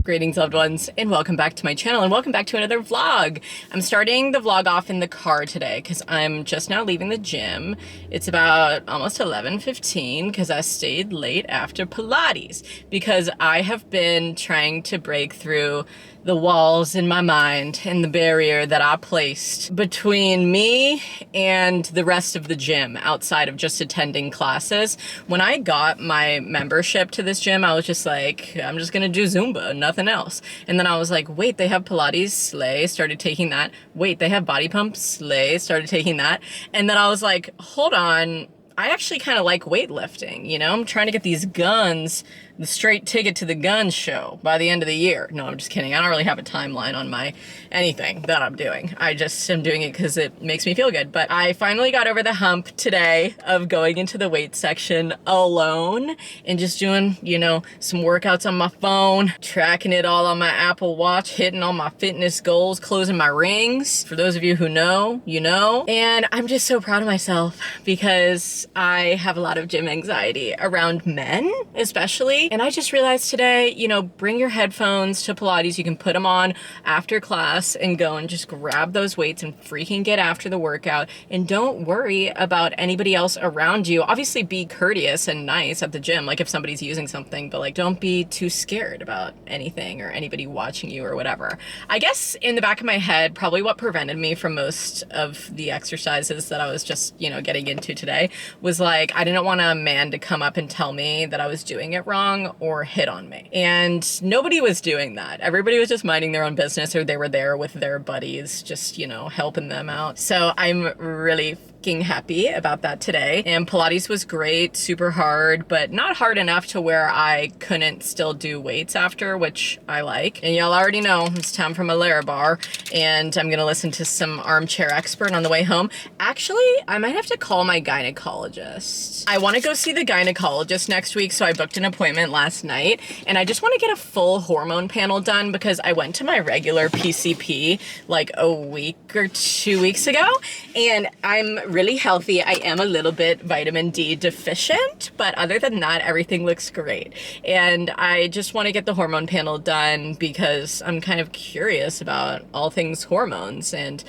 Greetings, loved ones, and welcome back to my channel, and welcome back to another vlog. I'm starting the vlog off in the car today because I'm just now leaving the gym. It's about almost 11:15 because I stayed late after Pilates because I have been trying to break through the walls in my mind and the barrier that I placed between me and the rest of the gym outside of just attending classes. When I got my membership to this gym, I was just like, I'm just gonna do Zumba, nothing else. And then I was like, wait, they have Pilates, slay, started taking that. Wait, they have body pumps, slay, started taking that. And then I was like, hold on, I actually kind of like weightlifting, you know? I'm trying to get these guns, the straight ticket to the gun show by the end of the year. No, I'm just kidding. I don't really have a timeline on my anything that I'm doing. I just am doing it because it makes me feel good. But I finally got over the hump today of going into the weight section alone and just doing, you know, some workouts on my phone, tracking it all on my Apple Watch, hitting all my fitness goals, closing my rings. For those of you who know, you know. And I'm just so proud of myself because I have a lot of gym anxiety around men, especially. And I just realized today, you know, bring your headphones to Pilates. You can put them on after class and go and just grab those weights and freaking get after the workout. And don't worry about anybody else around you. Obviously be courteous and nice at the gym, like if somebody's using something, but like don't be too scared about anything or anybody watching you or whatever. I guess in the back of my head, probably what prevented me from most of the exercises that I was just, you know, getting into today was like, I didn't want a man to come up and tell me that I was doing it wrong or hit on me. And nobody was doing that. Everybody was just minding their own business, or they were there with their buddies, just, you know, helping them out. So I'm really happy about that today. And Pilates was great, super hard, but not hard enough to where I couldn't still do weights after, which I like. And y'all already know it's time for my Lara bar, and I'm gonna listen to some Armchair Expert on the way home. Actually, I might have to call my gynecologist. I want to go see the gynecologist next week, so I booked an appointment last night, and I just want to get a full hormone panel done because I went to my regular PCP like a week or 2 weeks ago, and I'm really healthy. I am a little bit vitamin D deficient, but other than that, everything looks great. And I just want to get the hormone panel done because I'm kind of curious about all things hormones and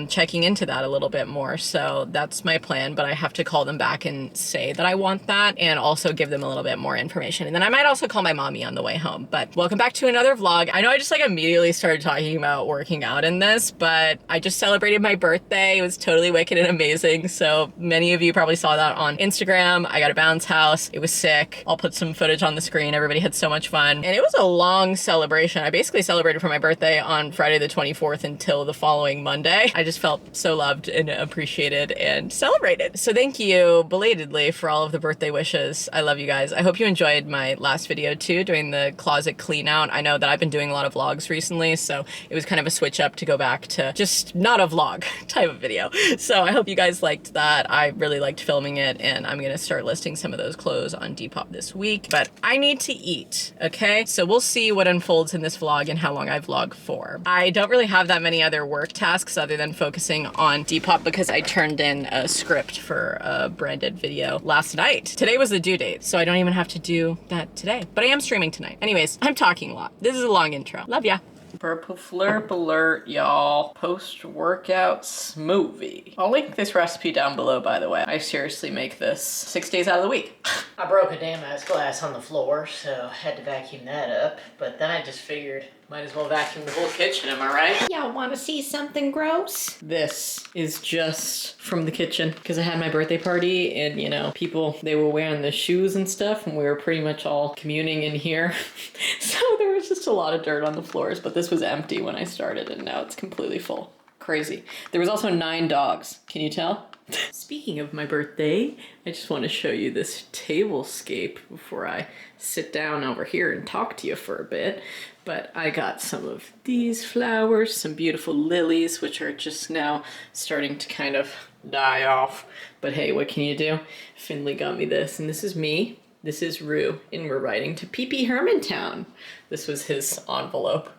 checking into that a little bit more. So that's my plan, but I have to call them back and say that I want that and also give them a little bit more information. And then I might also call my mommy on the way home. But welcome back to another vlog. I know I just like immediately started talking about working out in this, but I just celebrated my birthday. It was totally wicked and amazing. So many of you probably saw that on Instagram. I got a bounce house. It was sick. I'll put some footage on the screen. Everybody had so much fun. And it was a long celebration. I basically celebrated for my birthday on Friday the 24th until the following Monday. I just felt so loved and appreciated and celebrated. So thank you belatedly for all of the birthday wishes. I love you guys. I hope you enjoyed my last video too, doing the closet clean out. I know that I've been doing a lot of vlogs recently, so it was kind of a switch up to go back to just not a vlog type of video. So I hope you guys liked that. I really liked filming it, and I'm gonna start listing some of those clothes on Depop this week. But I need to eat, okay? So we'll see what unfolds in this vlog and how long I vlog for. I don't really have that many other work tasks other than focusing on Depop because I turned in a script for a branded video last night. Today was the due date, so I don't even have to do that today. But I am streaming tonight. Anyways, I'm talking a lot. This is a long intro. Love ya. Purple flurp alert, y'all. Post-workout smoothie. I'll link this recipe down below, by the way. I seriously make this 6 days out of the week. I broke a damn ass glass on the floor, so had to vacuum that up. But then I just figured, might as well vacuum the whole kitchen, am I right? Y'all want to see something gross? This is just from the kitchen because I had my birthday party and, you know, people, they were wearing the shoes and stuff and we were pretty much all communing in here. So there was just a lot of dirt on the floors, but this was empty when I started and now it's completely full. Crazy. There was also 9 dogs. Can you tell? Speaking of my birthday, I just want to show you this tablescape before I sit down over here and talk to you for a bit. But I got some of these flowers, some beautiful lilies, which are just now starting to kind of die off. But hey, what can you do? Finley got me this, and this is me. This is Rue, and we're riding to Pee Pee Hermantown. This was his envelope.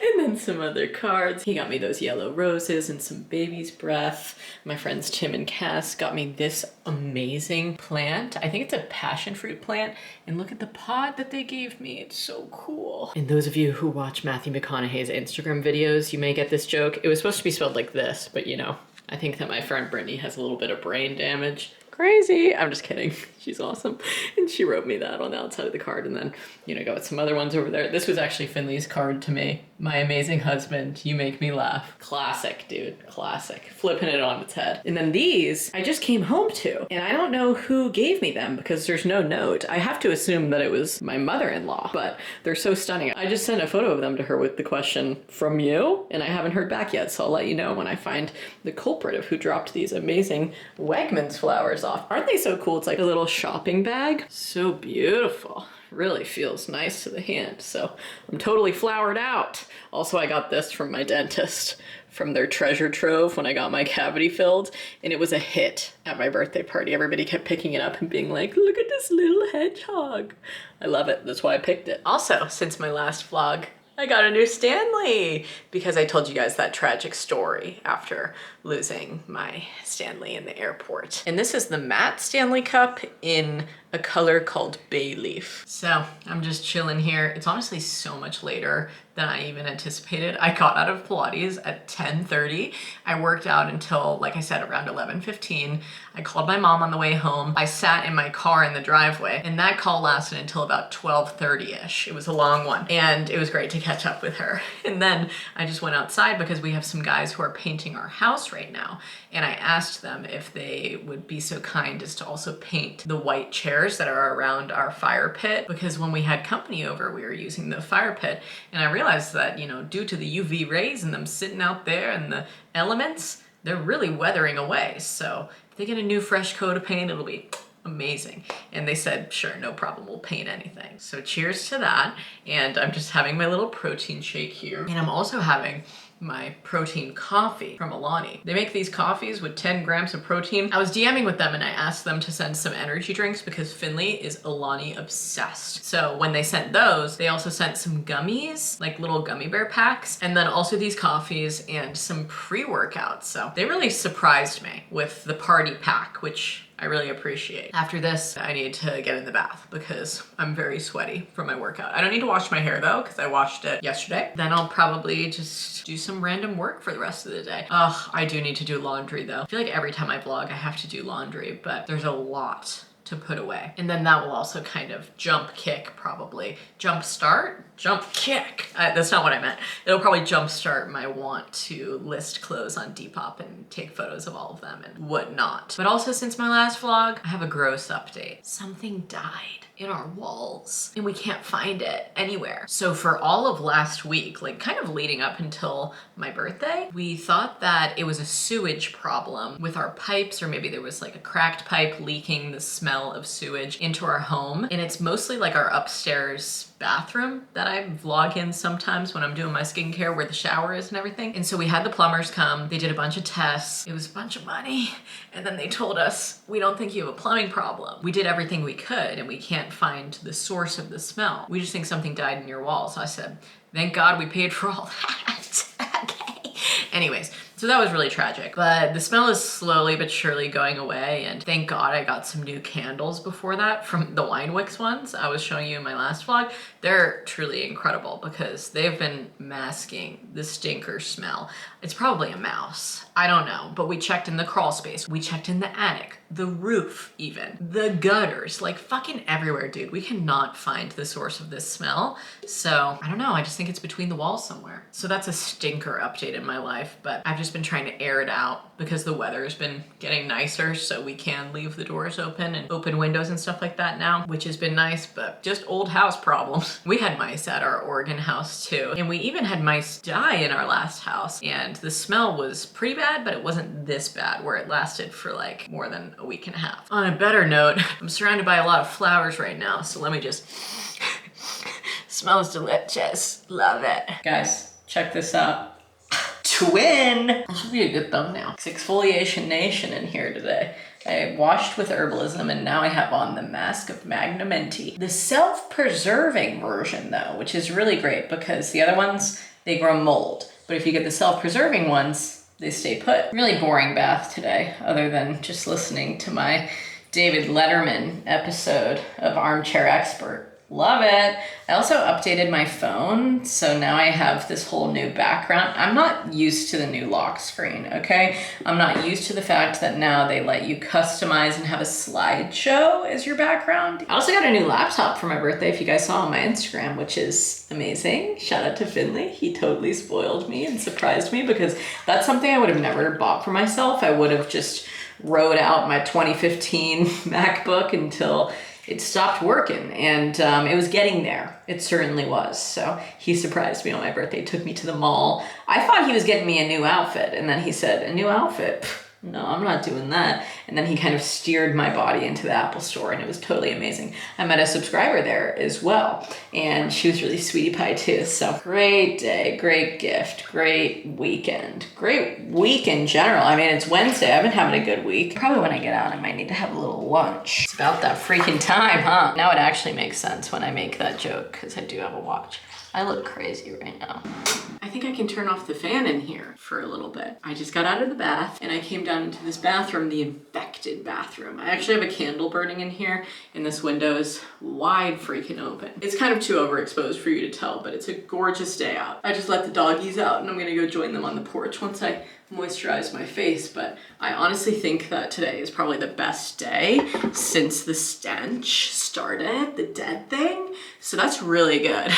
And then some other cards. He got me those yellow roses and some baby's breath. My friends Tim and Cass got me this amazing plant. I think it's a passion fruit plant. And look at the pot that they gave me. It's so cool. And those of you who watch Matthew McConaughey's Instagram videos, you may get this joke. It was supposed to be spelled like this, but you know, I think that my friend Brittany has a little bit of brain damage. Crazy. I'm just kidding. She's awesome. And she wrote me that on the outside of the card, and then, you know, got some other ones over there. This was actually Finley's card to me. My amazing husband, you make me laugh. Classic, dude. Classic. Flipping it on its head. And then these, I just came home to, and I don't know who gave me them because there's no note. I have to assume that it was my mother-in-law, but they're so stunning. I just sent a photo of them to her with the question, from you? And I haven't heard back yet, so I'll let you know when I find the culprit of who dropped these amazing Wegmans flowers off. Aren't they so cool? It's like a little shopping bag. So beautiful. Really feels nice to the hand. So I'm totally flowered out. Also, I got this from my dentist from their treasure trove when I got my cavity filled, and it was a hit at my birthday party. Everybody kept picking it up and being like, look at this little hedgehog. I love it. That's why I picked it. Also, since my last vlog, I got a new Stanley because I told you guys that tragic story after losing my Stanley in the airport. And this is the matte Stanley cup in a color called bay leaf. So I'm just chilling here. It's honestly so much later than I even anticipated. I got out of Pilates at 10:30. I worked out until, like I said, around 11:15. I called my mom on the way home. I sat in my car in the driveway, and that call lasted until about 12:30-ish. It was a long one, and it was great to catch up with her. And then I just went outside because we have some guys who are painting our house right now, and I asked them if they would be so kind as to also paint the white chairs that are around our fire pit, because when we had company over, we were using the fire pit, and I realized that, you know, due to the UV rays and them sitting out there and the elements, they're really weathering away. So if they get a new fresh coat of paint, it'll be amazing. And they said, sure, no problem, we'll paint anything. So cheers to that. And I'm just having my little protein shake here. And I'm also having my protein coffee from Alani. They make these coffees with 10 grams of protein. I was DMing with them and I asked them to send some energy drinks because Finley is Alani obsessed. So when they sent those, they also sent some gummies, like little gummy bear packs, and then also these coffees and some pre-workouts. So they really surprised me with the party pack, which I really appreciate. After this, I need to get in the bath because I'm very sweaty from my workout. I don't need to wash my hair though, because I washed it yesterday. Then I'll probably just do some random work for the rest of the day. Ugh, I do need to do laundry though. I feel like every time I vlog, I have to do laundry, but there's a lot to put away. And then that will also kind of jump kick probably. Jump start? Jump kick. That's not what I meant. It'll probably jump start my want to list clothes on Depop and take photos of all of them and whatnot. But also since my last vlog, I have a gross update. Something died in our walls and we can't find it anywhere. So for all of last week, like kind of leading up until my birthday, we thought that it was a sewage problem with our pipes, or maybe there was like a cracked pipe leaking the smell of sewage into our home. And it's mostly like our upstairs bathroom that I vlog in sometimes when I'm doing my skincare, where the shower is and everything. And so we had the plumbers come, they did a bunch of tests. It was a bunch of money. And then they told us, we don't think you have a plumbing problem. We did everything we could and we can't find the source of the smell. We just think something died in your wall. So I said, thank God we paid for all that. Okay. Anyways, so that was really tragic, but the smell is slowly but surely going away. And thank God I got some new candles before that from the Wine Wicks ones I was showing you in my last vlog. They're truly incredible because they've been masking the stinker smell. It's probably a mouse. I don't know, but we checked in the crawl space. We checked in the attic, the roof even, the gutters, like fucking everywhere, dude. We cannot find the source of this smell. So I don't know, I just think it's between the walls somewhere. So that's a stinker update in my life, but I've just been trying to air it out because the weather has been getting nicer, so we can leave the doors open and open windows and stuff like that now, which has been nice, but just old house problems. We had mice at our Oregon house too, and we even had mice die in our last house, and the smell was pretty bad, but it wasn't this bad where it lasted for like more than a week and a half. On a better note, I'm surrounded by a lot of flowers right now, so let me just smells delicious. Love it. Guys, check this out. Twin! This should be a good thumbnail. It's Exfoliation Nation in here today. I washed with herbalism and now I have on the Mask of Magnamenti. The self-preserving version though, which is really great because the other ones, they grow mold. But if you get the self-preserving ones, they stay put. Really boring bath today, other than just listening to my David Letterman episode of Armchair Expert. Love it. I also updated my phone, so now I have this whole new background. I'm not used to the new lock screen, okay? I'm not used to the fact that now they let you customize and have a slideshow as your background. I also got a new laptop for my birthday, if you guys saw on my Instagram, which is amazing. Shout out to Finley. He totally spoiled me and surprised me, because that's something I would have never bought for myself. I would have just rode out my 2015 MacBook until it stopped working, and it was getting there. It certainly was. So he surprised me on my birthday, took me to the mall. I thought he was getting me a new outfit, and then he said, a new outfit? No, I'm not doing that. And then he kind of steered my body into the Apple store, and it was totally amazing. I met a subscriber there as well, and she was really sweetie pie too. So great day, great gift, great weekend, great week in general. I mean, it's Wednesday. I've been having a good week. Probably when I get out, I might need to have a little lunch. It's about that freaking time, huh? Now it actually makes sense when I make that joke, because I do have a watch. I look crazy right now. I think I can turn off the fan in here for a little bit. I just got out of the bath and I came down into this bathroom, the infected bathroom. I actually have a candle burning in here and this window is wide freaking open. It's kind of too overexposed for you to tell, but it's a gorgeous day out. I just let the doggies out and I'm gonna go join them on the porch once I moisturize my face, but I honestly think that today is probably the best day since the stench started, the dead thing. So that's really good.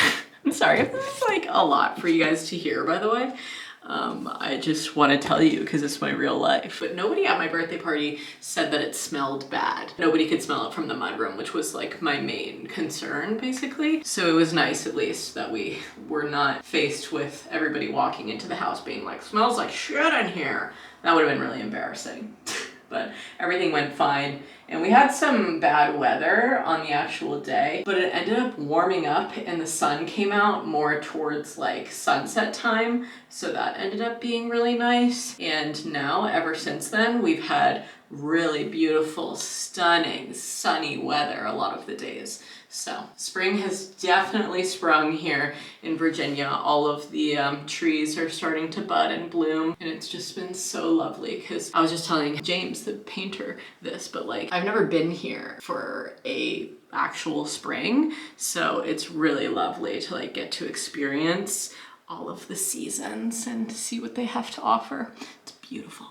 I'm sorry if this is like a lot for you guys to hear, by the way. I just want to tell you because it's my real life. But nobody at my birthday party said that it smelled bad. Nobody could smell it from the mudroom, which was like my main concern, basically. So it was nice at least that we were not faced with everybody walking into the house being like, smells like shit in here. That would have been really embarrassing. But everything went fine. And we had some bad weather on the actual day, but it ended up warming up and the sun came out more towards like sunset time. So that ended up being really nice. And now, ever since then, we've had really beautiful, stunning, sunny weather a lot of the days. So spring has definitely sprung here in Virginia. All of the trees are starting to bud and bloom, and it's just been so lovely. Because I was just telling James, the painter, this, but like I've never been here for a actual spring, so it's really lovely to like get to experience all of the seasons and see what they have to offer. It's beautiful.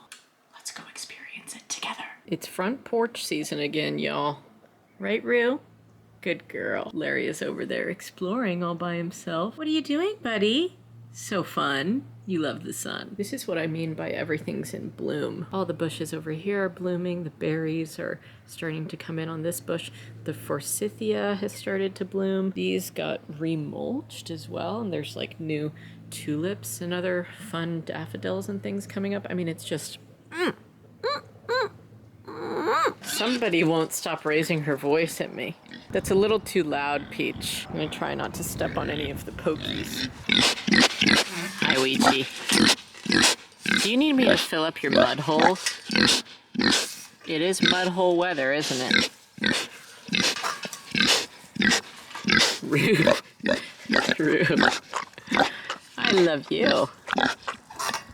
Let's go experience it together. It's front porch season again, y'all. Right, Rue? Good girl. Larry is over there exploring all by himself. What are you doing, buddy? So fun. You love the sun. This is what I mean by everything's in bloom. All the bushes over here are blooming. The berries are starting to come in on this bush. The forsythia has started to bloom. These got remulched as well, and there's like new tulips and other fun daffodils and things coming up. I mean, it's just... Somebody won't stop raising her voice at me. That's a little too loud, Peach. I'm gonna try not to step on any of the pokies. Hi, Weechi. Do you need me to fill up your mud holes? It is mud hole weather, isn't it? Rude. Rude. I love you.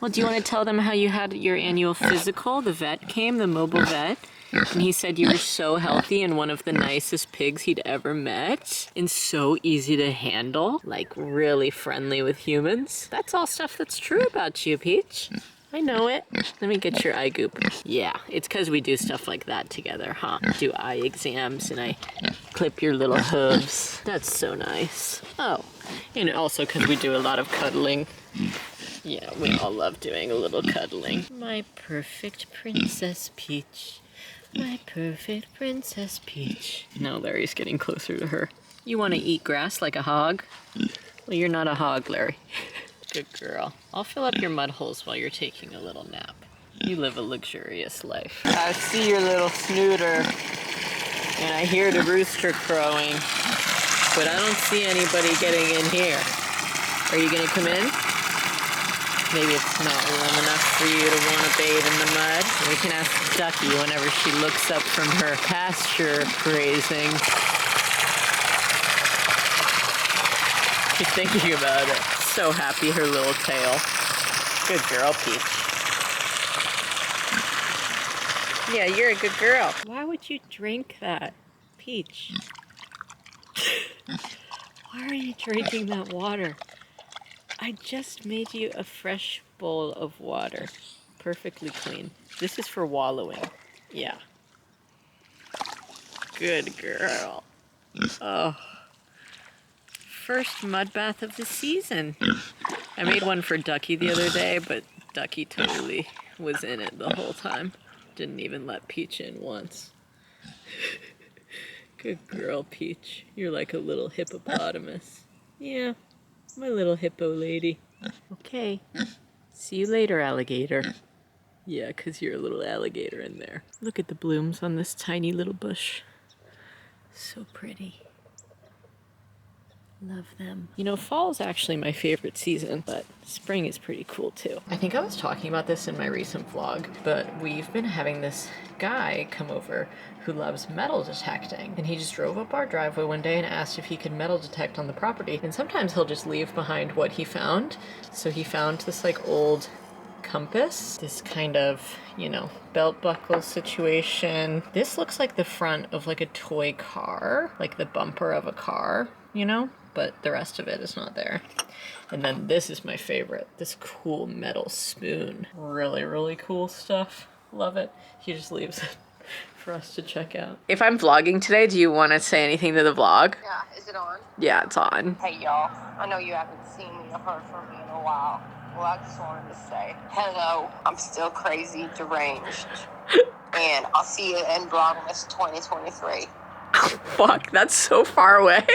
Well, do you want to tell them how you had your annual physical? The vet came, the mobile vet, and he said you were so healthy and one of the nicest pigs he'd ever met, and so easy to handle, like really friendly with humans. That's all stuff that's true about you, Peach. I know it. Let me get your eye goop. Yeah, it's because we do stuff like that together, huh? Do eye exams and I clip your little hooves. That's so nice. Oh, and also because we do a lot of cuddling. Yeah, we all love doing a little cuddling. My perfect Princess Peach. My perfect Princess Peach. Now Larry's getting closer to her. You want to eat grass like a hog? Well, you're not a hog, Larry. Good girl. I'll fill up your mud holes while you're taking a little nap. You live a luxurious life. I see your little snooter, and I hear the rooster crowing, but I don't see anybody getting in here. Are you gonna come in? Maybe it's not warm enough for you to want to bathe in the mud. We can ask Ducky whenever she looks up from her pasture grazing. She's thinking about it. so happy, her little tail. Good girl, Peach. Yeah, you're a good girl. Why would you drink that, Peach? Why are you drinking that water? I just made you a fresh bowl of water. Perfectly clean. This is for wallowing. Yeah. Good girl. Oh. First mud bath of the season. I made one for Ducky the other day, but Ducky totally was in it the whole time. Didn't even let Peach in once. Good girl, Peach. You're like a little hippopotamus. Yeah, my little hippo lady. Okay. See you later, alligator. Yeah, 'cause you're a little alligator in there. Look at the blooms on this tiny little bush. So pretty. Love them. You know, fall is actually my favorite season, but spring is pretty cool too. I think I was talking about this in my recent vlog, but we've been having this guy come over who loves metal detecting. And he just drove up our driveway one day and asked if he could metal detect on the property. And sometimes he'll just leave behind what he found. So he found this like old compass, this kind of, you know, belt buckle situation. This looks like the front of like a toy car, like the bumper of a car, you know, but the rest of it is not there. And then this is my favorite, this cool metal spoon. Really, really cool stuff. Love it. He just leaves it for us to check out. If I'm vlogging today, do you want to say anything to the vlog? Yeah, is it on? Yeah, it's on. Hey y'all, I know you haven't seen me or heard from me in a while. Well, I just wanted to say, hello, I'm still crazy, deranged. And I'll see you in Vlogmas 2023. Fuck, that's so far away.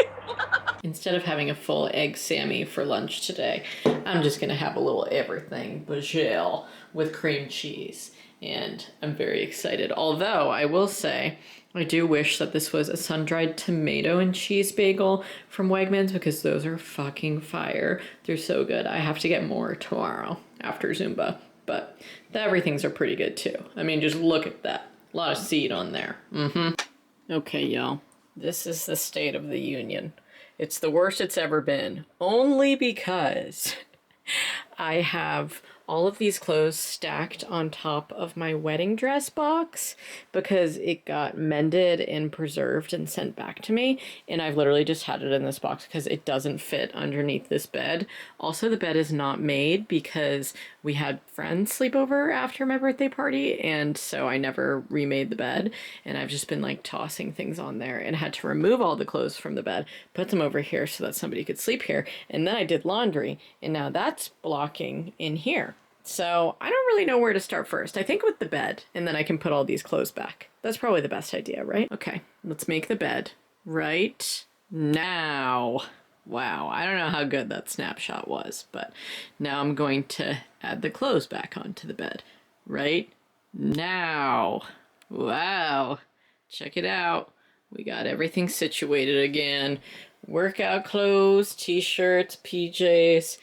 Instead of having a full egg Sammy for lunch today, I'm just gonna have a little everything baguette with cream cheese. And I'm very excited. Although I will say, I do wish that this was a sun-dried tomato and cheese bagel from Wegmans because those are fucking fire. They're so good. I have to get more tomorrow after Zumba, but the everythings are pretty good too. I mean, just look at that. A lot of seed on there. Okay, y'all. This is the state of the union. It's the worst it's ever been. Only because I have all of these clothes stacked on top of my wedding dress box because it got mended and preserved and sent back to me. And I've literally just had it in this box because it doesn't fit underneath this bed. Also, the bed is not made because we had friends sleep over after my birthday party. And so I never remade the bed. And I've just been like tossing things on there and had to remove all the clothes from the bed, put them over here so that somebody could sleep here. And then I did laundry and now that's blocking in here. So I don't really know where to start first. I think with the bed, and then I can put all these clothes back. That's probably the best idea, right? Okay, let's make the bed right now. Wow, I don't know how good that snapshot was, but now I'm going to add the clothes back onto the bed right now. Wow, check it out. We got everything situated again. Workout clothes, t-shirts, PJs,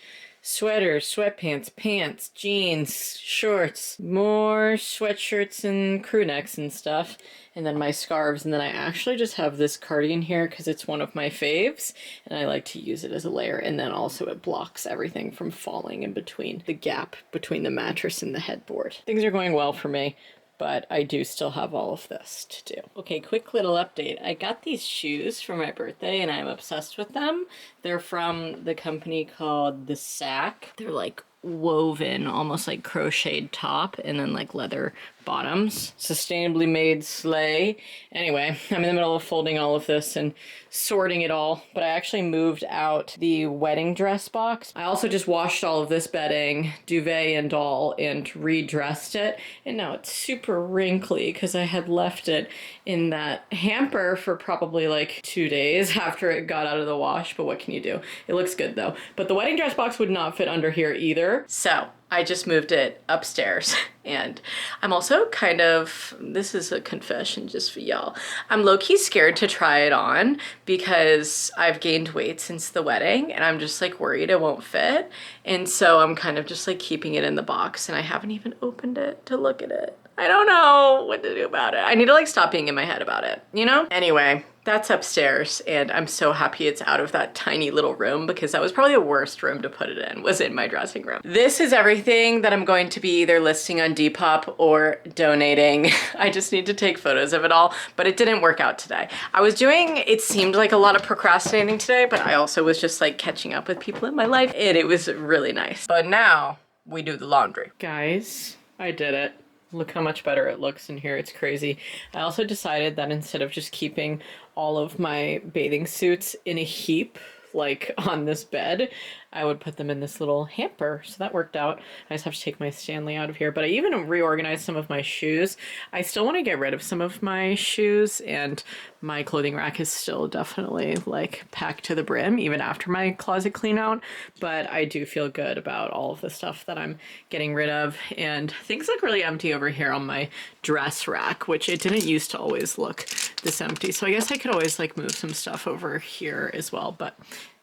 sweaters, sweatpants, pants, jeans, shorts, more sweatshirts and crew necks and stuff, and then my scarves, and then I actually just have this cardigan here because it's one of my faves, and I like to use it as a layer, and then also it blocks everything from falling in between the gap between the mattress and the headboard. Things are going well for me, but I do still have all of this to do. Okay, quick little update. I got these shoes for my birthday and I'm obsessed with them. They're from the company called The Sack. They're like woven, almost like crocheted top and then like leather bottoms. Sustainably made sleigh. Anyway, I'm in the middle of folding all of this and sorting it all, but I actually moved out the wedding dress box. I also just washed all of this bedding, duvet and all, and redressed it. And now it's super wrinkly because I had left it in that hamper for probably like 2 days after it got out of the wash, but what can you do? It looks good though. But the wedding dress box would not fit under here either. So I just moved it upstairs and I'm also kind of, this is a confession just for y'all, I'm low-key scared to try it on because I've gained weight since the wedding and I'm just like worried it won't fit. And so I'm kind of just like keeping it in the box and I haven't even opened it to look at it. I don't know what to do about it. I need to like stop being in my head about it, you know? Anyway, that's upstairs, and I'm so happy it's out of that tiny little room because that was probably the worst room to put it in, was in my dressing room. This is everything that I'm going to be either listing on Depop or donating. I just need to take photos of it all, but it didn't work out today. I was doing, it seemed like a lot of procrastinating today, but I also was just like catching up with people in my life, and it was really nice. But now we do the laundry. Guys, I did it. Look how much better it looks in here. It's crazy. I also decided that instead of just keeping all of my bathing suits in a heap, like on this bed, I would put them in this little hamper. So that worked out. I just have to take my Stanley out of here. But I even reorganized some of my shoes. I still want to get rid of some of my shoes, and my clothing rack is still definitely like packed to the brim even after my closet clean out. But I do feel good about all of the stuff that I'm getting rid of. And things look really empty over here on my dress rack, which it didn't used to always look this empty. So I guess I could always like move some stuff over here as well. But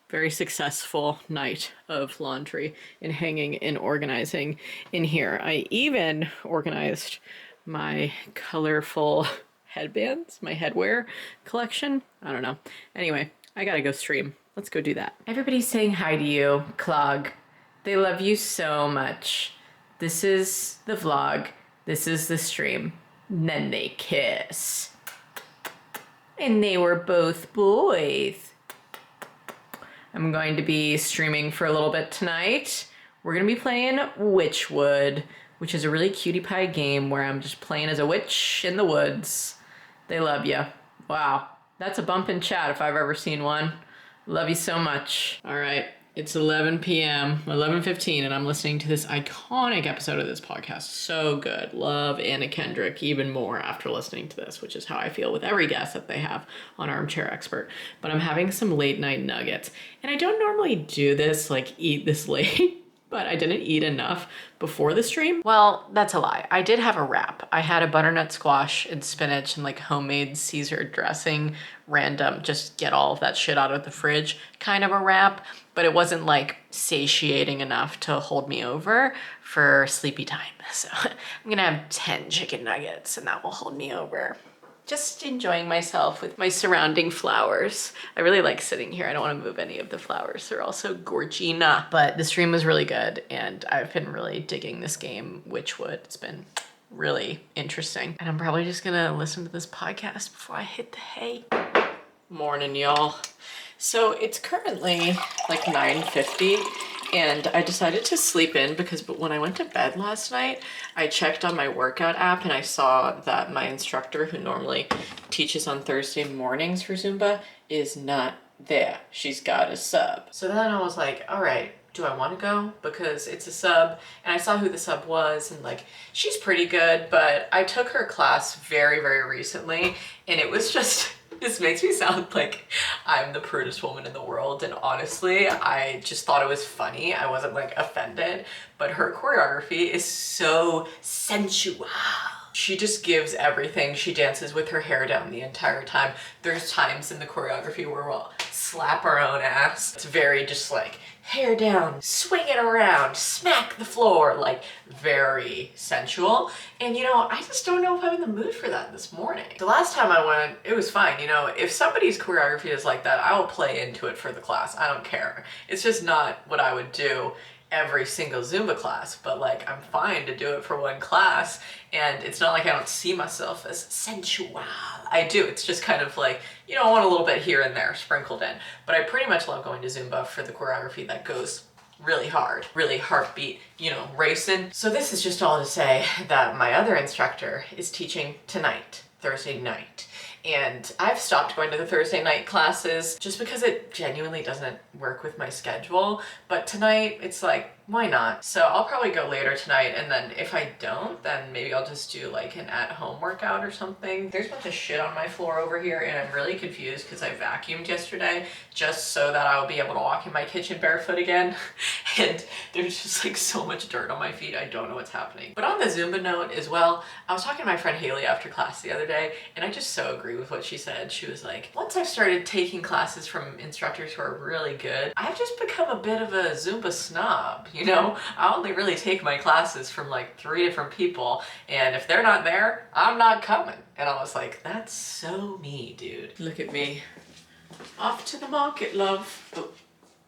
very successful night of laundry and hanging and organizing in here. I even organized my colorful headbands, my headwear collection. I don't know. Anyway, I gotta go stream. Let's go do that. Everybody's saying hi to you, Clog. They love you so much. This is the vlog. This is the stream. And then they kiss. And they were both boys. I'm going to be streaming for a little bit tonight. We're gonna be playing Witchwood, which is a really cutie pie game where I'm just playing as a witch in the woods. They love you. Wow, that's a bump in chat if I've ever seen one. Love you so much. All right, it's 11 p.m., 11:15, and I'm listening to this iconic episode of this podcast. So good. Love Anna Kendrick even more after listening to this, which is how I feel with every guest that they have on Armchair Expert. But I'm having some late night nuggets, and I don't normally do this, like eat this late, but I didn't eat enough before the stream. Well, that's a lie. I did have a wrap. I had a butternut squash and spinach and like homemade Caesar dressing, random, just get all of that shit out of the fridge kind of a wrap, but it wasn't like satiating enough to hold me over for sleepy time. So I'm gonna have 10 chicken nuggets and that will hold me over. Just enjoying myself with my surrounding flowers. I really like sitting here. I don't want to move any of the flowers. They're all so gorgina. But the stream was really good, and I've been really digging this game, Witchwood. It's been really interesting. And I'm probably just gonna listen to this podcast before I hit the hay. Morning, y'all. So it's currently like 9:50. And I decided to sleep in because when I went to bed last night, I checked on my workout app and I saw that my instructor, who normally teaches on Thursday mornings for Zumba, is not there. She's got a sub. So then I was like, all right, do I want to go? Because it's a sub, and I saw who the sub was, and like, she's pretty good, but I took her class very, very recently, and it was just, this makes me sound like I'm the prudest woman in the world, and honestly, I just thought it was funny. I wasn't like offended, but her choreography is so sensual. She just gives everything. She dances with her hair down the entire time. There's times in the choreography where we'll slap our own ass. It's very just like hair down, swing it around, smack the floor, like very sensual. And you know, I just don't know if I'm in the mood for that this morning. The last time I went, it was fine. You know, if somebody's choreography is like that, I will play into it for the class. I don't care. It's just not what I would do every single Zumba class, but like I'm fine to do it for one class, and it's not like I don't see myself as sensual. I do. It's just kind of like, you know, I want a little bit here and there sprinkled in, but I pretty much love going to Zumba for the choreography that goes really hard, really heartbeat, you know, racing. So this is just all to say that my other instructor is teaching tonight, Thursday night. And I've stopped going to the Thursday night classes just because it genuinely doesn't work with my schedule. But tonight it's like, why not? So I'll probably go later tonight, and then if I don't, then maybe I'll just do like an at-home workout or something. There's a bunch of shit on my floor over here, and I'm really confused because I vacuumed yesterday just so that I would be able to walk in my kitchen barefoot again. And there's just like so much dirt on my feet. I don't know what's happening. But on the Zumba note as well, I was talking to my friend Haley after class the other day, and I just so so agree with what she said. She was like, once I started taking classes from instructors who are really good, I've just become a bit of a Zumba snob, you know? I only really take my classes from like 3 different people, and if they're not there, I'm not coming. And I was like, that's so me, dude. Look at me. Off to the market, love. Oh,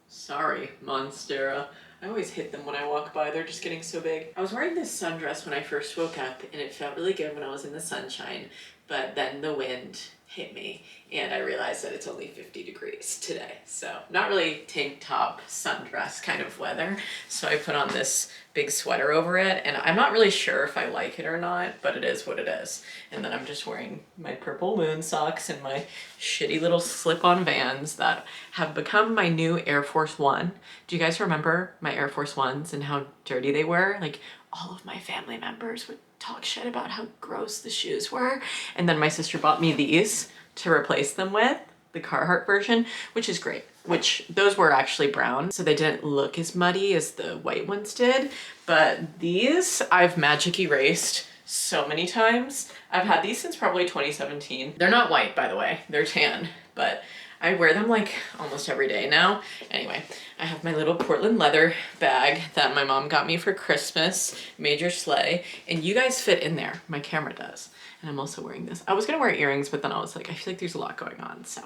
sorry, Monstera. I always hit them when I walk by. They're just getting so big. I was wearing this sundress when I first woke up, and it felt really good when I was in the sunshine, but then the wind hit me, and I realized that it's only 50 degrees today. So not really tank top sundress kind of weather. So I put on this big sweater over it, and I'm not really sure if I like it or not, but it is what it is. And then I'm just wearing my purple moon socks and my shitty little slip-on Vans that have become my new Air Force One. Do you guys remember my Air Force Ones and how dirty they were? Like, all of my family members would talk shit about how gross the shoes were. And then my sister bought me these to replace them with, the Carhartt version, which is great. Which those were actually brown, so they didn't look as muddy as the white ones did. But these I've magic erased so many times. I've had these since probably 2017. They're not white, by the way, they're tan, but I wear them like almost every day now. Anyway, I have my little Portland leather bag that my mom got me for Christmas, Major Sleigh, and you guys fit in there. My camera does. And I'm also wearing this. I was gonna wear earrings, but then I was like, I feel like there's a lot going on, so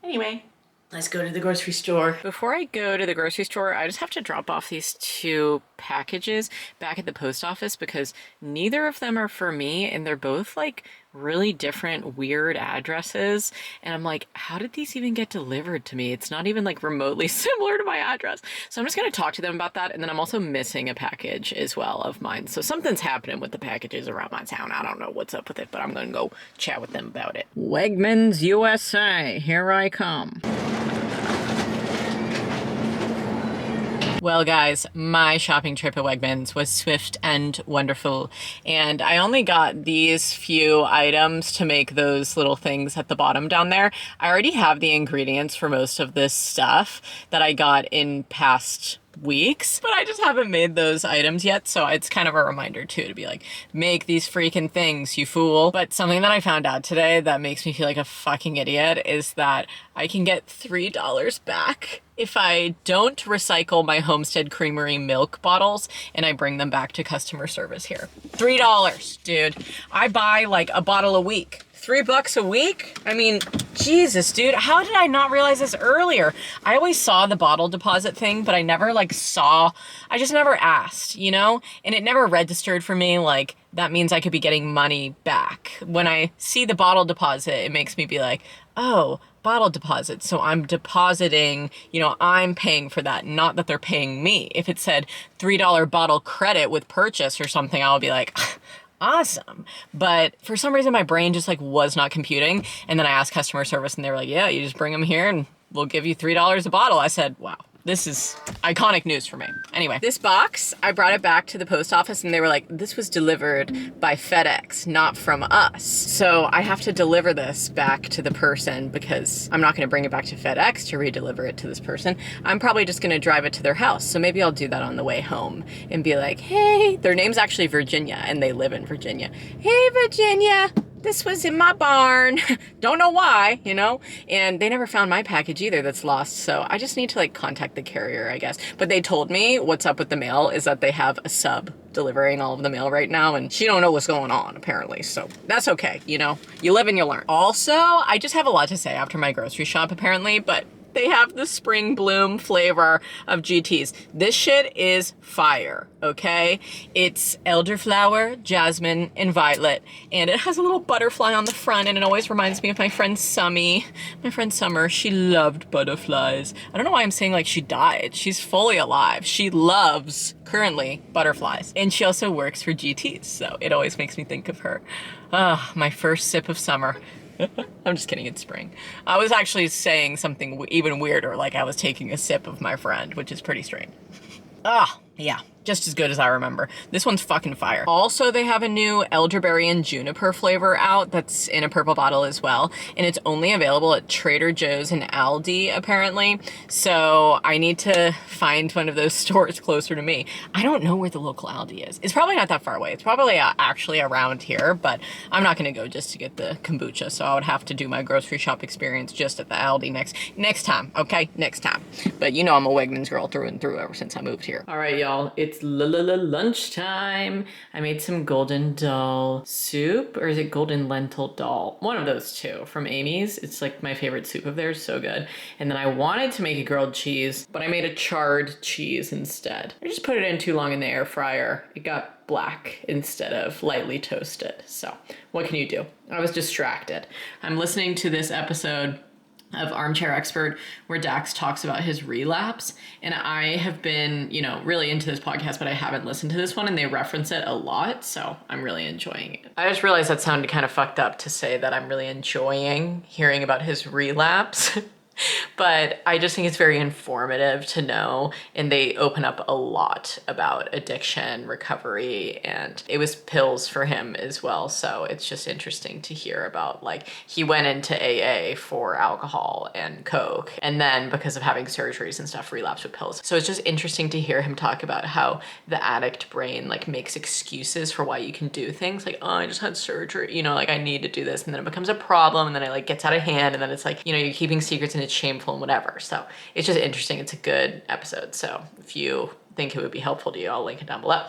anyway. Let's go to the grocery store. Before I go to the grocery store, I just have to drop off these 2 packages back at the post office because neither of them are for me, and they're both like really different, weird addresses. And I'm like, how did these even get delivered to me? It's not even like remotely similar to my address. So I'm just gonna talk to them about that. And then I'm also missing a package as well of mine. So something's happening with the packages around my town. I don't know what's up with it, but I'm gonna go chat with them about it. Wegmans USA, here I come. Well guys, my shopping trip at Wegmans was swift and wonderful, and I only got these few items to make those little things at the bottom down there. I already have the ingredients for most of this stuff that I got in past weeks, but I just haven't made those items yet, so it's kind of a reminder too to be like, make these freaking things, you fool. But something that I found out today that makes me feel like a fucking idiot is that I can get $3 back if I don't recycle my Homestead Creamery milk bottles and I bring them back to customer service here. $3, dude. I buy like a bottle a week. $3 a week? I mean, Jesus, dude, how did I not realize this earlier? I always saw the bottle deposit thing, but I never I just never asked, you know? And it never registered for me like, that means I could be getting money back. When I see the bottle deposit, it makes me be like, oh, bottle deposit. So I'm depositing, you know, I'm paying for that, not that they're paying me. If it said $3 bottle credit with purchase or something, I'll be like, awesome. But for some reason my brain just like was not computing. And then I asked customer service and they were like, yeah, you just bring them here and we'll give you $3 a bottle. I said, wow, this is iconic news for me. Anyway, this box, I brought it back to the post office and they were like, this was delivered by FedEx, not from us. So I have to deliver this back to the person because I'm not gonna bring it back to FedEx to re-deliver it to this person. I'm probably just gonna drive it to their house. So maybe I'll do that on the way home and be like, hey, their name's actually Virginia and they live in Virginia. Hey, Virginia. This was in my barn. Don't know why, you know? And they never found my package either that's lost. So I just need to like contact the carrier, I guess. But they told me what's up with the mail is that they have a sub delivering all of the mail right now and she don't know what's going on apparently. So that's okay, you know? You live and you learn. Also, I just have a lot to say after my grocery shop apparently, but they have the spring bloom flavor of GTs. This shit is fire, okay? It's elderflower, jasmine, and violet, and it has a little butterfly on the front, and it always reminds me of my friend Summy. My friend Summer, she loved butterflies. I don't know why I'm saying like she died. She's fully alive. She loves, currently, butterflies. And she also works for GTs, so it always makes me think of her. Ah, my first sip of summer. I'm just kidding, it's spring. I was actually saying something even weirder, like I was taking a sip of my friend, which is pretty strange. Ah, yeah. just as good as I remember. This one's fucking fire. Also, they have a new elderberry and juniper flavor out that's in a purple bottle as well, and it's only available at Trader Joe's and Aldi apparently. So I need to find one of those stores closer to me. I don't know where the local Aldi is. It's probably not that far away. It's probably actually around here, but I'm not gonna go just to get the kombucha, so I would have to do my grocery shop experience just at the Aldi next time, okay? Next time. But you know I'm a Wegmans girl through and through ever since I moved here. All right, y'all, it's lunchtime. I made some golden dal soup, or is it golden lentil dal? One of those two from Amy's. It's like my favorite soup of theirs, so good. And then I wanted to make a grilled cheese, but I made a charred cheese instead. I just put it in too long in the air fryer. It got black instead of lightly toasted. So what can you do? I was distracted. I'm listening to this episode of Armchair Expert where Dax talks about his relapse, and I have been, you know, really into this podcast, but I haven't listened to this one, and they reference it a lot, so I'm really enjoying it. I just realized that sounded kind of fucked up to say that I'm really enjoying hearing about his relapse. But I just think it's very informative to know, and they open up a lot about addiction, recovery, and it was pills for him as well. So it's just interesting to hear about, like, he went into AA for alcohol and coke, and then because of having surgeries and stuff, relapsed with pills. So it's just interesting to hear him talk about how the addict brain like makes excuses for why you can do things, like, oh, I just had surgery, you know, like I need to do this, and then it becomes a problem, and then it like gets out of hand, and then it's like, you know, you're keeping secrets and it's shameful and whatever. So it's just interesting. It's a good episode. So if you think it would be helpful to you, I'll link it down below.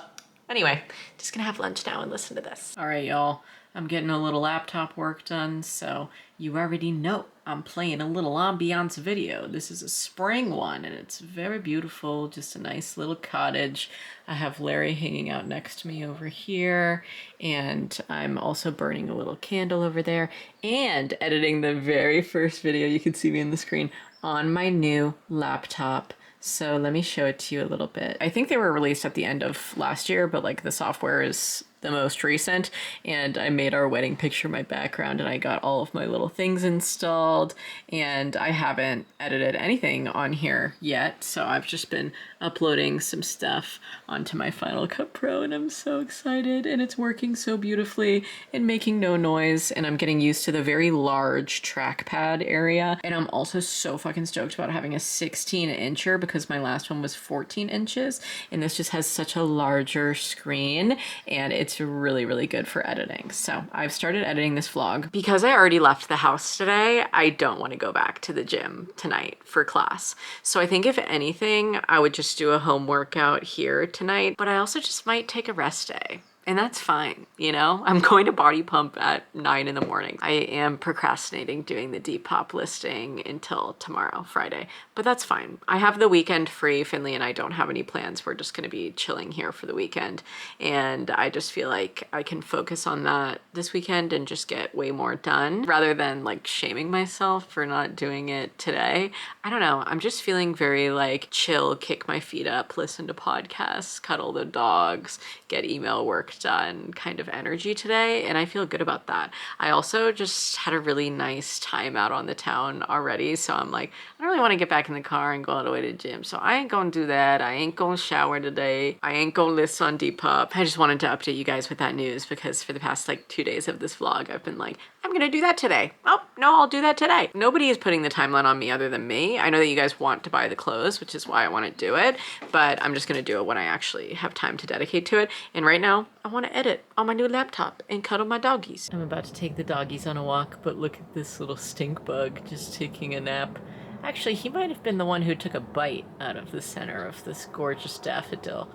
Anyway, just gonna have lunch now and listen to this. All right, y'all. I'm getting a little laptop work done, so you already know I'm playing a little ambiance video. This is a spring one, and it's very beautiful, just a nice little cottage. I have Larry hanging out next to me over here, and I'm also burning a little candle over there, and editing the very first video, you can see me on the screen, on my new laptop. So let me show it to you a little bit. I think they were released at the end of last year, but like the software is the most recent, and I made our wedding picture my background, and I got all of my little things installed, and I haven't edited anything on here yet, so I've just been uploading some stuff onto my Final Cut Pro, and I'm so excited, and it's working so beautifully and making no noise, and I'm getting used to the very large trackpad area, and I'm also so fucking stoked about having a 16-incher because my last one was 14 inches, and this just has such a larger screen, and it's really, really good for editing. So I've started editing this vlog. Because I already left the house today, I don't want to go back to the gym tonight for class. So I think if anything, I would just do a home workout here tonight, but I also just might take a rest day. And that's fine, you know? I'm going to body pump at 9 in the morning. I am procrastinating doing the Depop listing until tomorrow, Friday, but that's fine. I have the weekend free. Finley and I don't have any plans. We're just gonna be chilling here for the weekend. And I just feel like I can focus on that this weekend and just get way more done rather than like shaming myself for not doing it today. I don't know, I'm just feeling very like chill, kick my feet up, listen to podcasts, cuddle the dogs, get email work done kind of energy today, and I feel good about that. I also just had a really nice time out on the town already, so I'm like, I don't really want to get back in the car and go all the way to the gym, so I ain't gonna do that. I ain't gonna shower today. I ain't gonna list on Depop. I just wanted to update you guys with that news because for the past like 2 days of this vlog, I've been like, I'm gonna do that today. Oh, no, I'll do that today. Nobody is putting the timeline on me other than me. I know that you guys want to buy the clothes, which is why I want to do it, but I'm just gonna do it when I actually have time to dedicate to it. And right now, I want to edit on my new laptop and cuddle my doggies. I'm about to take the doggies on a walk, but look at this little stink bug just taking a nap. Actually, he might have been the one who took a bite out of the center of this gorgeous daffodil.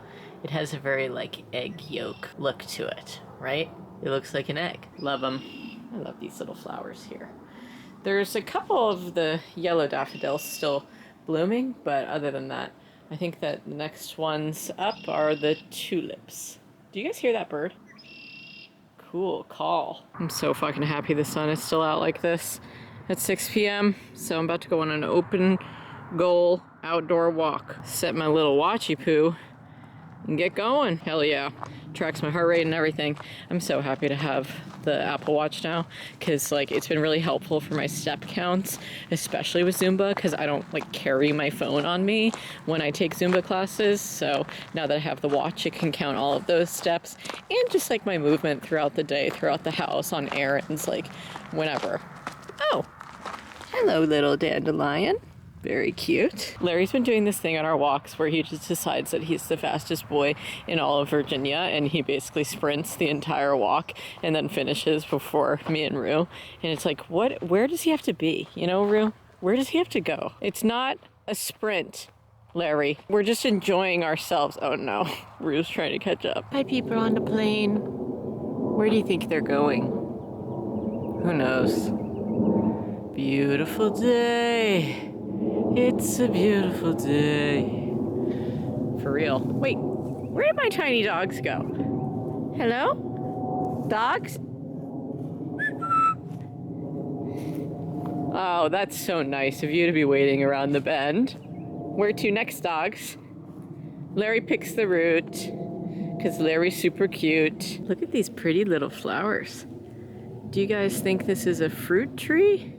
It has a very like egg yolk look to it, right? It looks like an egg. Love them. I love these little flowers here. There's a couple of the yellow daffodils still blooming, but other than that, I think that the next ones up are the tulips. Do you guys hear that bird? Cool call. I'm so fucking happy the sun is still out like this at 6 p.m. So I'm about to go on an open goal outdoor walk. Set my little watchy poo and get going. Hell yeah. Tracks my heart rate and everything. I'm so happy to have the Apple Watch now, because like it's been really helpful for my step counts, especially with Zumba, because I don't like carry my phone on me when I take Zumba classes. So now that I have the watch, it can count all of those steps and just like my movement throughout the day, throughout the house, on errands, like whenever. Oh, hello little dandelion. Very cute. Larry's been doing this thing on our walks where he just decides that he's the fastest boy in all of Virginia, and he basically sprints the entire walk and then finishes before me and Rue. And it's like, where does he have to be? You know, Rue? Where does he have to go? It's not a sprint, Larry. We're just enjoying ourselves. Oh no, Rue's trying to catch up. Hi, people on the plane. Where do you think they're going? Who knows? Beautiful day. It's a beautiful day. For real. Wait, where did my tiny dogs go? Hello? Dogs? Oh, that's so nice of you to be waiting around the bend. Where to next, dogs? Larry picks the route, because Larry's super cute. Look at these pretty little flowers. Do you guys think this is a fruit tree?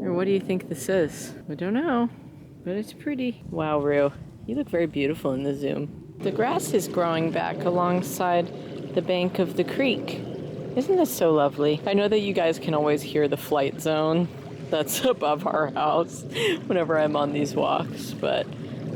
Or what do you think this is? I don't know, but it's pretty. Wow, Rue, you look very beautiful in the zoom. The grass is growing back alongside the bank of the creek. Isn't this so lovely? I know that you guys can always hear the flight zone that's above our house whenever I'm on these walks, but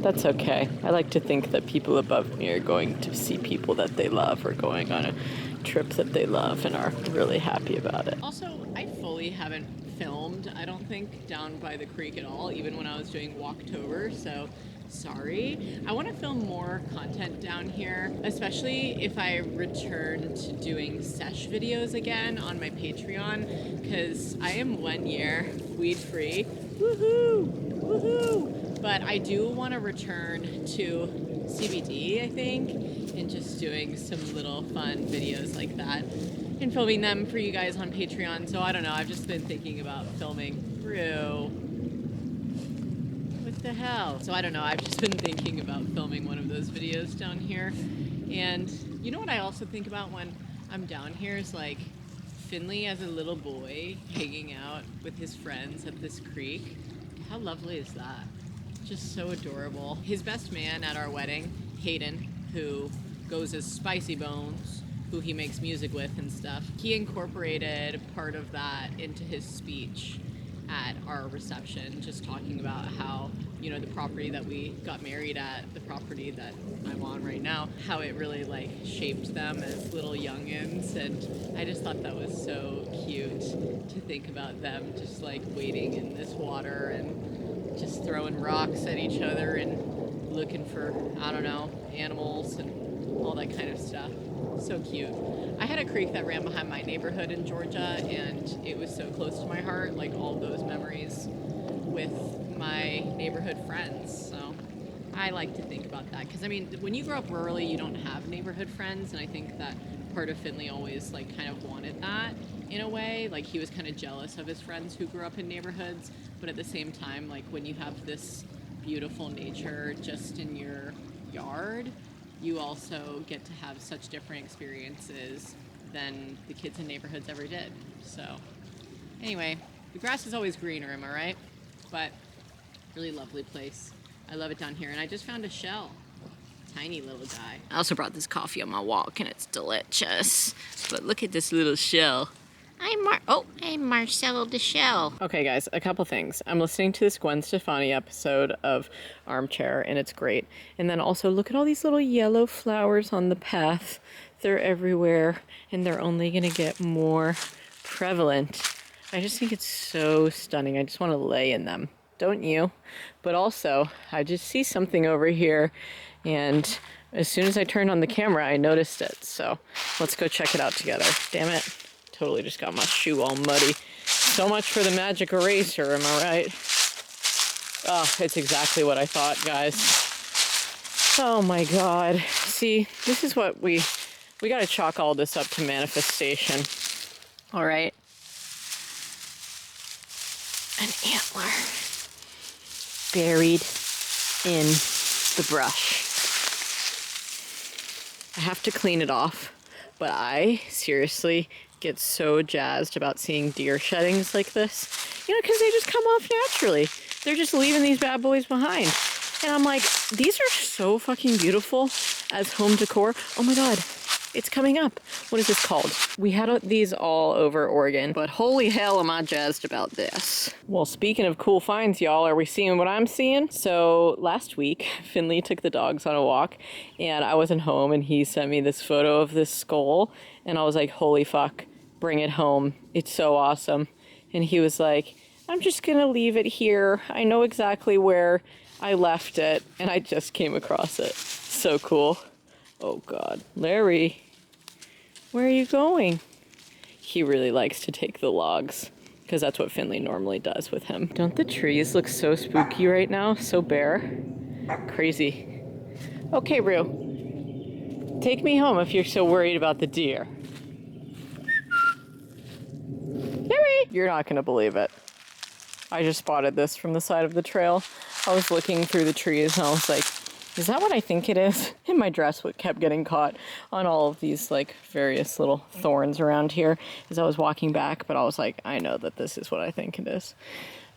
that's okay. I like to think that people above me are going to see people that they love, or going on a trip that they love and are really happy about it. Also, I fully haven't filmed, I don't think, down by the creek at all, even when I was doing Walktober, so sorry. I want to film more content down here, especially if I return to doing sesh videos again on my Patreon, because I am 1 year weed free. Woohoo! Woohoo! But I do want to return to CBD, I think, and just doing some little fun videos like that and filming them for you guys on Patreon. So I don't know, I've just been thinking about filming through. What the hell? So I don't know, I've just been thinking about filming one of those videos down here. And you know what I also think about when I'm down here is like Finley as a little boy hanging out with his friends at this creek. How lovely is that? Just so adorable. His best man at our wedding, Hayden, who goes as Spicy Bones, who he makes music with and stuff, he incorporated part of that into his speech at our reception, just talking about how, you know, the property that we got married at, the property that I'm on right now, how it really like shaped them as little youngins. And I just thought that was so cute to think about them just like wading in this water and just throwing rocks at each other and looking for, I don't know, animals and all that kind of stuff. So cute. I had a creek that ran behind my neighborhood in Georgia, and it was so close to my heart, like all those memories with my neighborhood friends. So I like to think about that, because I mean, when you grow up rurally, you don't have neighborhood friends, and I think that part of Finley always like kind of wanted that in a way. Like he was kind of jealous of his friends who grew up in neighborhoods, but at the same time, like when you have this beautiful nature just in your yard, you also get to have such different experiences than the kids in neighborhoods ever did. So anyway, the grass is always greener, am I right? But really lovely place. I love it down here. And I just found a shell. Tiny little guy. I also brought this coffee on my walk, and it's delicious. But look at this little shell. I'm Marcelo the Shell. Okay, guys, a couple things. I'm listening to this Gwen Stefani episode of Armchair, and it's great. And then also, look at all these little yellow flowers on the path. They're everywhere, and they're only gonna get more prevalent. I just think it's so stunning. I just want to lay in them. Don't you? But also, I just see something over here, and as soon as I turned on the camera, I noticed it. So let's go check it out together. Damn it. Totally just got my shoe all muddy. So much for the magic eraser, am I right? Oh, it's exactly what I thought, guys. Oh my God. See, this is what we gotta chalk all this up to manifestation. All right. An antler buried in the brush. I have to clean it off, but I seriously get so jazzed about seeing deer sheddings like this, you know, because they just come off naturally. They're just leaving these bad boys behind. And I'm like, these are so fucking beautiful as home decor. Oh my God, it's coming up. What is this called? We had these all over Oregon, but holy hell am I jazzed about this. Well, speaking of cool finds, y'all, are we seeing what I'm seeing? So last week, Finley took the dogs on a walk and I wasn't home and he sent me this photo of this skull and I was like, holy fuck, bring it home. It's so awesome. And he was like, I'm just gonna leave it here. I know exactly where I left it and I just came across it. So cool. Oh God, Larry, where are you going? He really likes to take the logs because that's what Finley normally does with him. Don't the trees look so spooky right now? So bare? Crazy. Okay, Rue, take me home if you're so worried about the deer. Larry! You're not gonna believe it. I just spotted this from the side of the trail. I was looking through the trees and I was like, is that what I think it is? And my dress kept getting caught on all of these like various little thorns around here as I was walking back, but I was like, I know that this is what I think it is.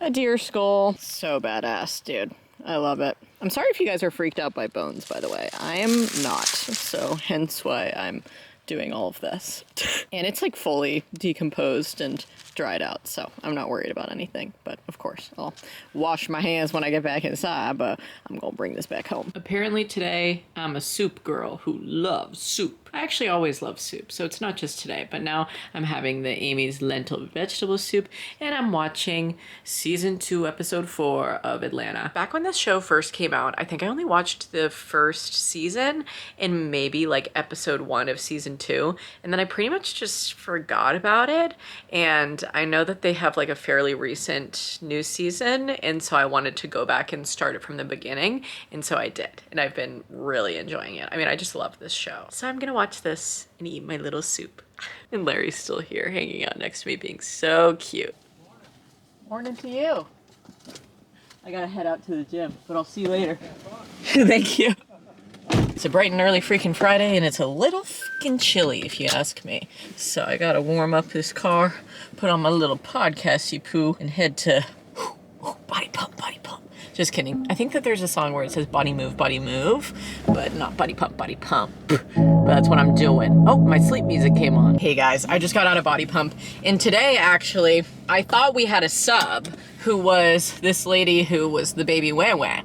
A deer skull. So badass, dude. I love it. I'm sorry if you guys are freaked out by bones, by the way. I am not, so hence why I'm doing all of this. And it's like fully decomposed and dried out, so I'm not worried about anything. But of course, I'll wash my hands when I get back inside, but I'm gonna bring this back home. Apparently today, I'm a soup girl who loves soup. I actually always love soup, so it's not just today, but now I'm having the Amy's lentil vegetable soup, and I'm watching season 2, episode 4 of Atlanta. Back when this show first came out, I think I only watched the first season and maybe like episode 1 of season 2, and then I pretty much just forgot about it. And I know that they have like a fairly recent new season, and so I wanted to go back and start it from the beginning, and so I did, and I've been really enjoying it. I mean, I just love this show. So I'm gonna watch this and eat my little soup. And Larry's still here hanging out next to me being so cute. Morning to you. I gotta head out to the gym, but I'll see you later. Thank you. It's a bright and early freaking Friday and it's a little freaking chilly if you ask me. So I gotta warm up this car, put on my little podcasty poo and head to body pump, body pump. Just kidding. I think that there's a song where it says body move, but not body pump, body pump. But that's what I'm doing. Oh, my sleep music came on. Hey guys, I just got out of body pump. And today, actually, I thought we had a sub who was this lady who was the baby wah-wah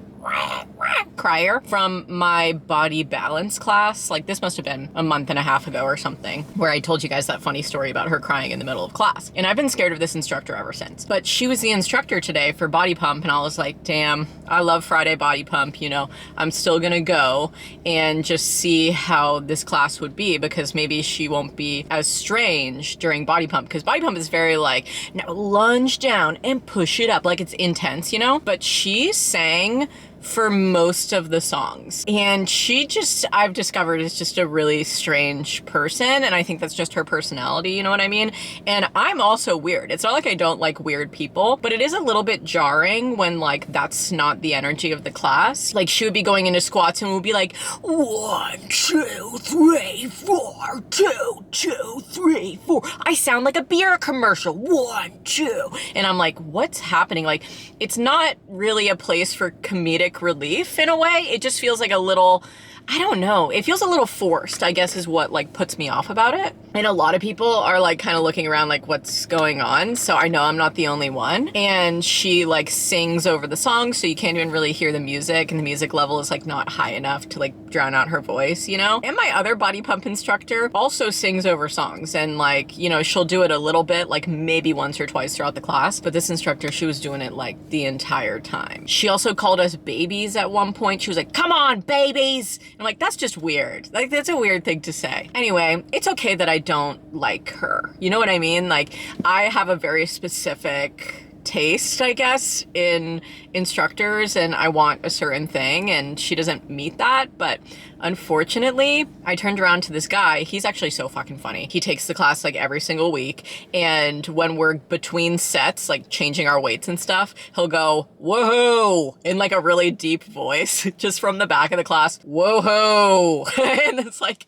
crier from my body balance class. Like this must have been a month and a half ago or something, where I told you guys that funny story about her crying in the middle of class. And I've been scared of this instructor ever since. But she was the instructor today for body pump and I was like, damn, I love Friday body pump, you know, I'm still gonna go and just see how this class would be because maybe she won't be as strange during body pump because body pump is very like, now lunge down and push it up, like it's intense, you know? But she sang for most of the songs. And she just, I've discovered, is just a really strange person. And I think that's just her personality, you know what I mean? And I'm also weird. It's not like I don't like weird people, but it is a little bit jarring when like that's not the energy of the class. Like she would be going into squats and would be like, 1, 2, 3, 4, 2, 2, 3, 4. I sound like a beer commercial. 1, 2. And I'm like, what's happening? Like, it's not really a place for comedic relief in a way. It just feels like a little, I don't know. It feels a little forced, I guess is what like puts me off about it. And a lot of people are like kind of looking around like what's going on. So I know I'm not the only one. And she like sings over the song so you can't even really hear the music and the music level is like not high enough to like drown out her voice, you know? And my other body pump instructor also sings over songs and like, you know, she'll do it a little bit, like maybe once or twice throughout the class. But this instructor, she was doing it like the entire time. She also called us babies at one point. She was like, come on, babies. I'm like, that's just weird. Like, that's a weird thing to say. Anyway, it's okay that I don't like her. You know what I mean? Like, I have a very specific taste, I guess, in instructors and I want a certain thing and she doesn't meet that. But unfortunately, I turned around to this guy. He's actually so fucking funny. He takes the class like every single week. And when we're between sets, like changing our weights and stuff, he'll go, whoa, in like a really deep voice, just from the back of the class, whoa. And it's like,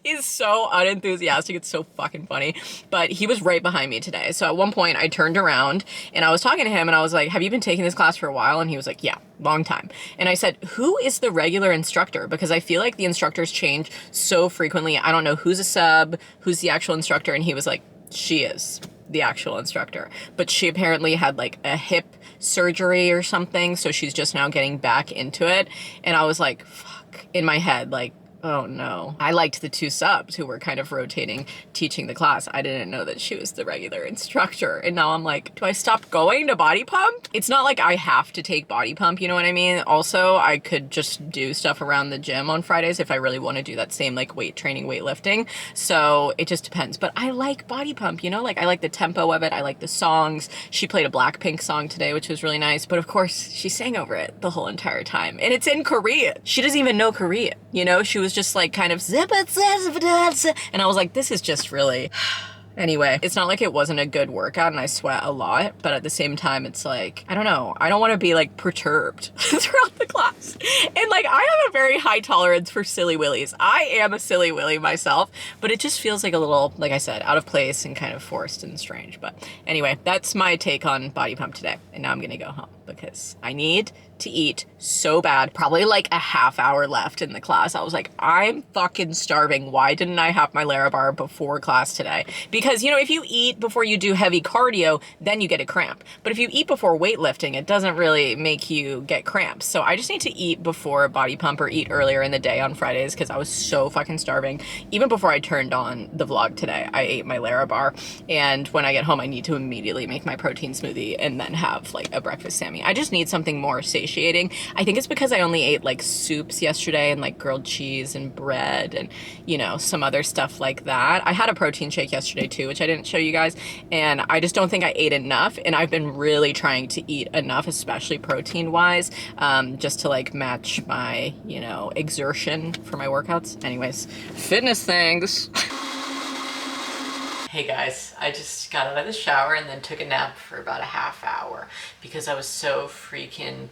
He's so unenthusiastic. It's so fucking funny. But he was right behind me today. So at one point I turned around and I was talking to him and I was like, have you been taking this class for a while? And he was like, yeah, long time. And I said, who is the regular instructor? Because I feel like the instructors change so frequently. I don't know who's a sub, who's the actual instructor. And he was like, she is the actual instructor. But she apparently had like a hip surgery or something. So she's just now getting back into it. And I was like, fuck, in my head, like, oh no. I liked the two subs who were kind of rotating, teaching the class. I didn't know that she was the regular instructor. And now I'm like, do I stop going to body pump? It's not like I have to take body pump, you know what I mean? Also, I could just do stuff around the gym on Fridays if I really want to do that same like weight training, weightlifting. So it just depends. But I like body pump, you know? Like I like the tempo of it. I like the songs. She played a Blackpink song today, which was really nice. But of course, she sang over it the whole entire time. And it's in Korean. She doesn't even know Korean, you know? She was just like kind of and I was like, this is just really anyway. It's not like it wasn't a good workout and I sweat a lot, but at the same time it's like, I don't know, I don't want to be like perturbed throughout the class. And like I have a very high tolerance for silly willies. I am a silly willy myself, but it just feels like a little, like I said, out of place and kind of forced and strange. But anyway, that's my take on body pump today. And now I'm gonna go home because I need to eat so bad. Probably like a half hour left in the class. I was like, I'm fucking starving. Why didn't I have my Larabar before class today? Because, you know, if you eat before you do heavy cardio, then you get a cramp. But if you eat before weightlifting, it doesn't really make you get cramps. So I just need to eat before body pump or eat earlier in the day on Fridays because I was so fucking starving. Even before I turned on the vlog today, I ate my Larabar. And when I get home, I need to immediately make my protein smoothie and then have like a breakfast Sammy. I just need something more satiating. I think it's because I only ate like soups yesterday and like grilled cheese and bread and, you know, some other stuff like that. I had a protein shake yesterday too, which I didn't show you guys. And I just don't think I ate enough. And I've been really trying to eat enough, especially protein wise, just to like match my, you know, exertion for my workouts. Anyways, fitness things. Hey guys, I just got out of the shower and then took a nap for about a half hour because I was so freaking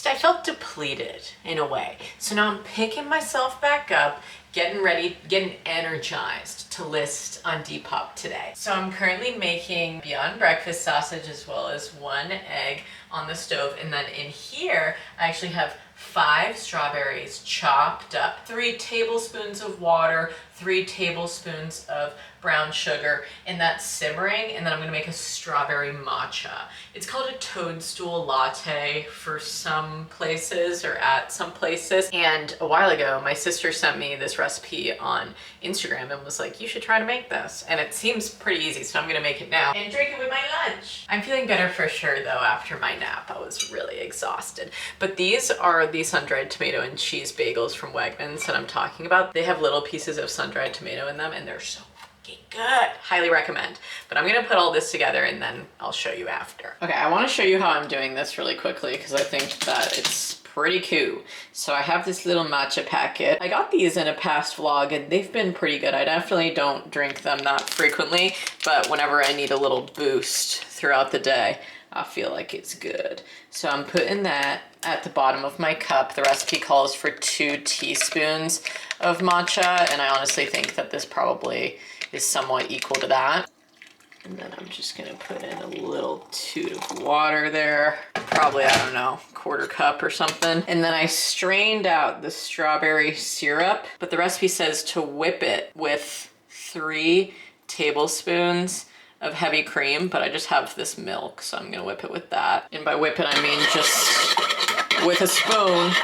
I felt depleted in a way. So now I'm picking myself back up, getting ready, getting energized to list on Depop today. So I'm currently making Beyond Breakfast sausage as well as 1 egg on the stove. And then in here, I actually have 5 strawberries chopped up, 3 tablespoons of water, 3 tablespoons of brown sugar, and that's simmering. And then I'm gonna make a strawberry matcha. It's called a toadstool latte for some places or at some places. And a while ago, my sister sent me this recipe on Instagram and was like, you should try to make this. And it seems pretty easy, so I'm gonna make it now and drink it with my lunch. I'm feeling better for sure though after my nap. I was really exhausted. But these are the sun-dried tomato and cheese bagels from Wegmans that I'm talking about. They have little pieces of sun-dried tomato in them and they're so good. Highly recommend. But I'm gonna put all this together and then I'll show you after. Okay, I wanna show you how I'm doing this really quickly because I think that it's pretty cool. So I have this little matcha packet. I got these in a past vlog and they've been pretty good. I definitely don't drink them that frequently, but whenever I need a little boost throughout the day, I feel like it's good. So I'm putting that at the bottom of my cup. The recipe calls for 2 teaspoons of matcha, and I honestly think that this probably is somewhat equal to that. And then I'm just gonna put in a little toot of water there. Probably, I don't know, 1/4 cup or something. And then I strained out the strawberry syrup, but the recipe says to whip it with 3 tablespoons of heavy cream, but I just have this milk, so I'm gonna whip it with that. And by whip it, I mean just with a spoon.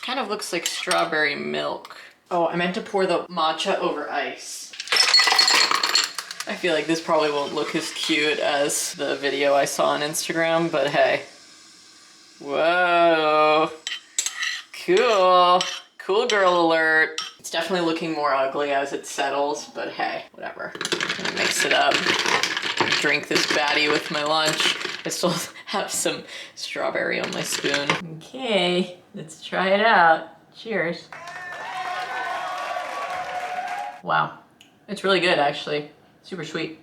Kind of looks like strawberry milk. Oh, I meant to pour the matcha over ice. I feel like this probably won't look as cute as the video I saw on Instagram, but hey. Whoa. Cool. Cool girl alert. It's definitely looking more ugly as it settles, but hey, whatever. I'm gonna mix it up. Drink this baddie with my lunch. I still have some strawberry on my spoon. Okay, let's try it out. Cheers. Wow, it's really good actually. Super sweet.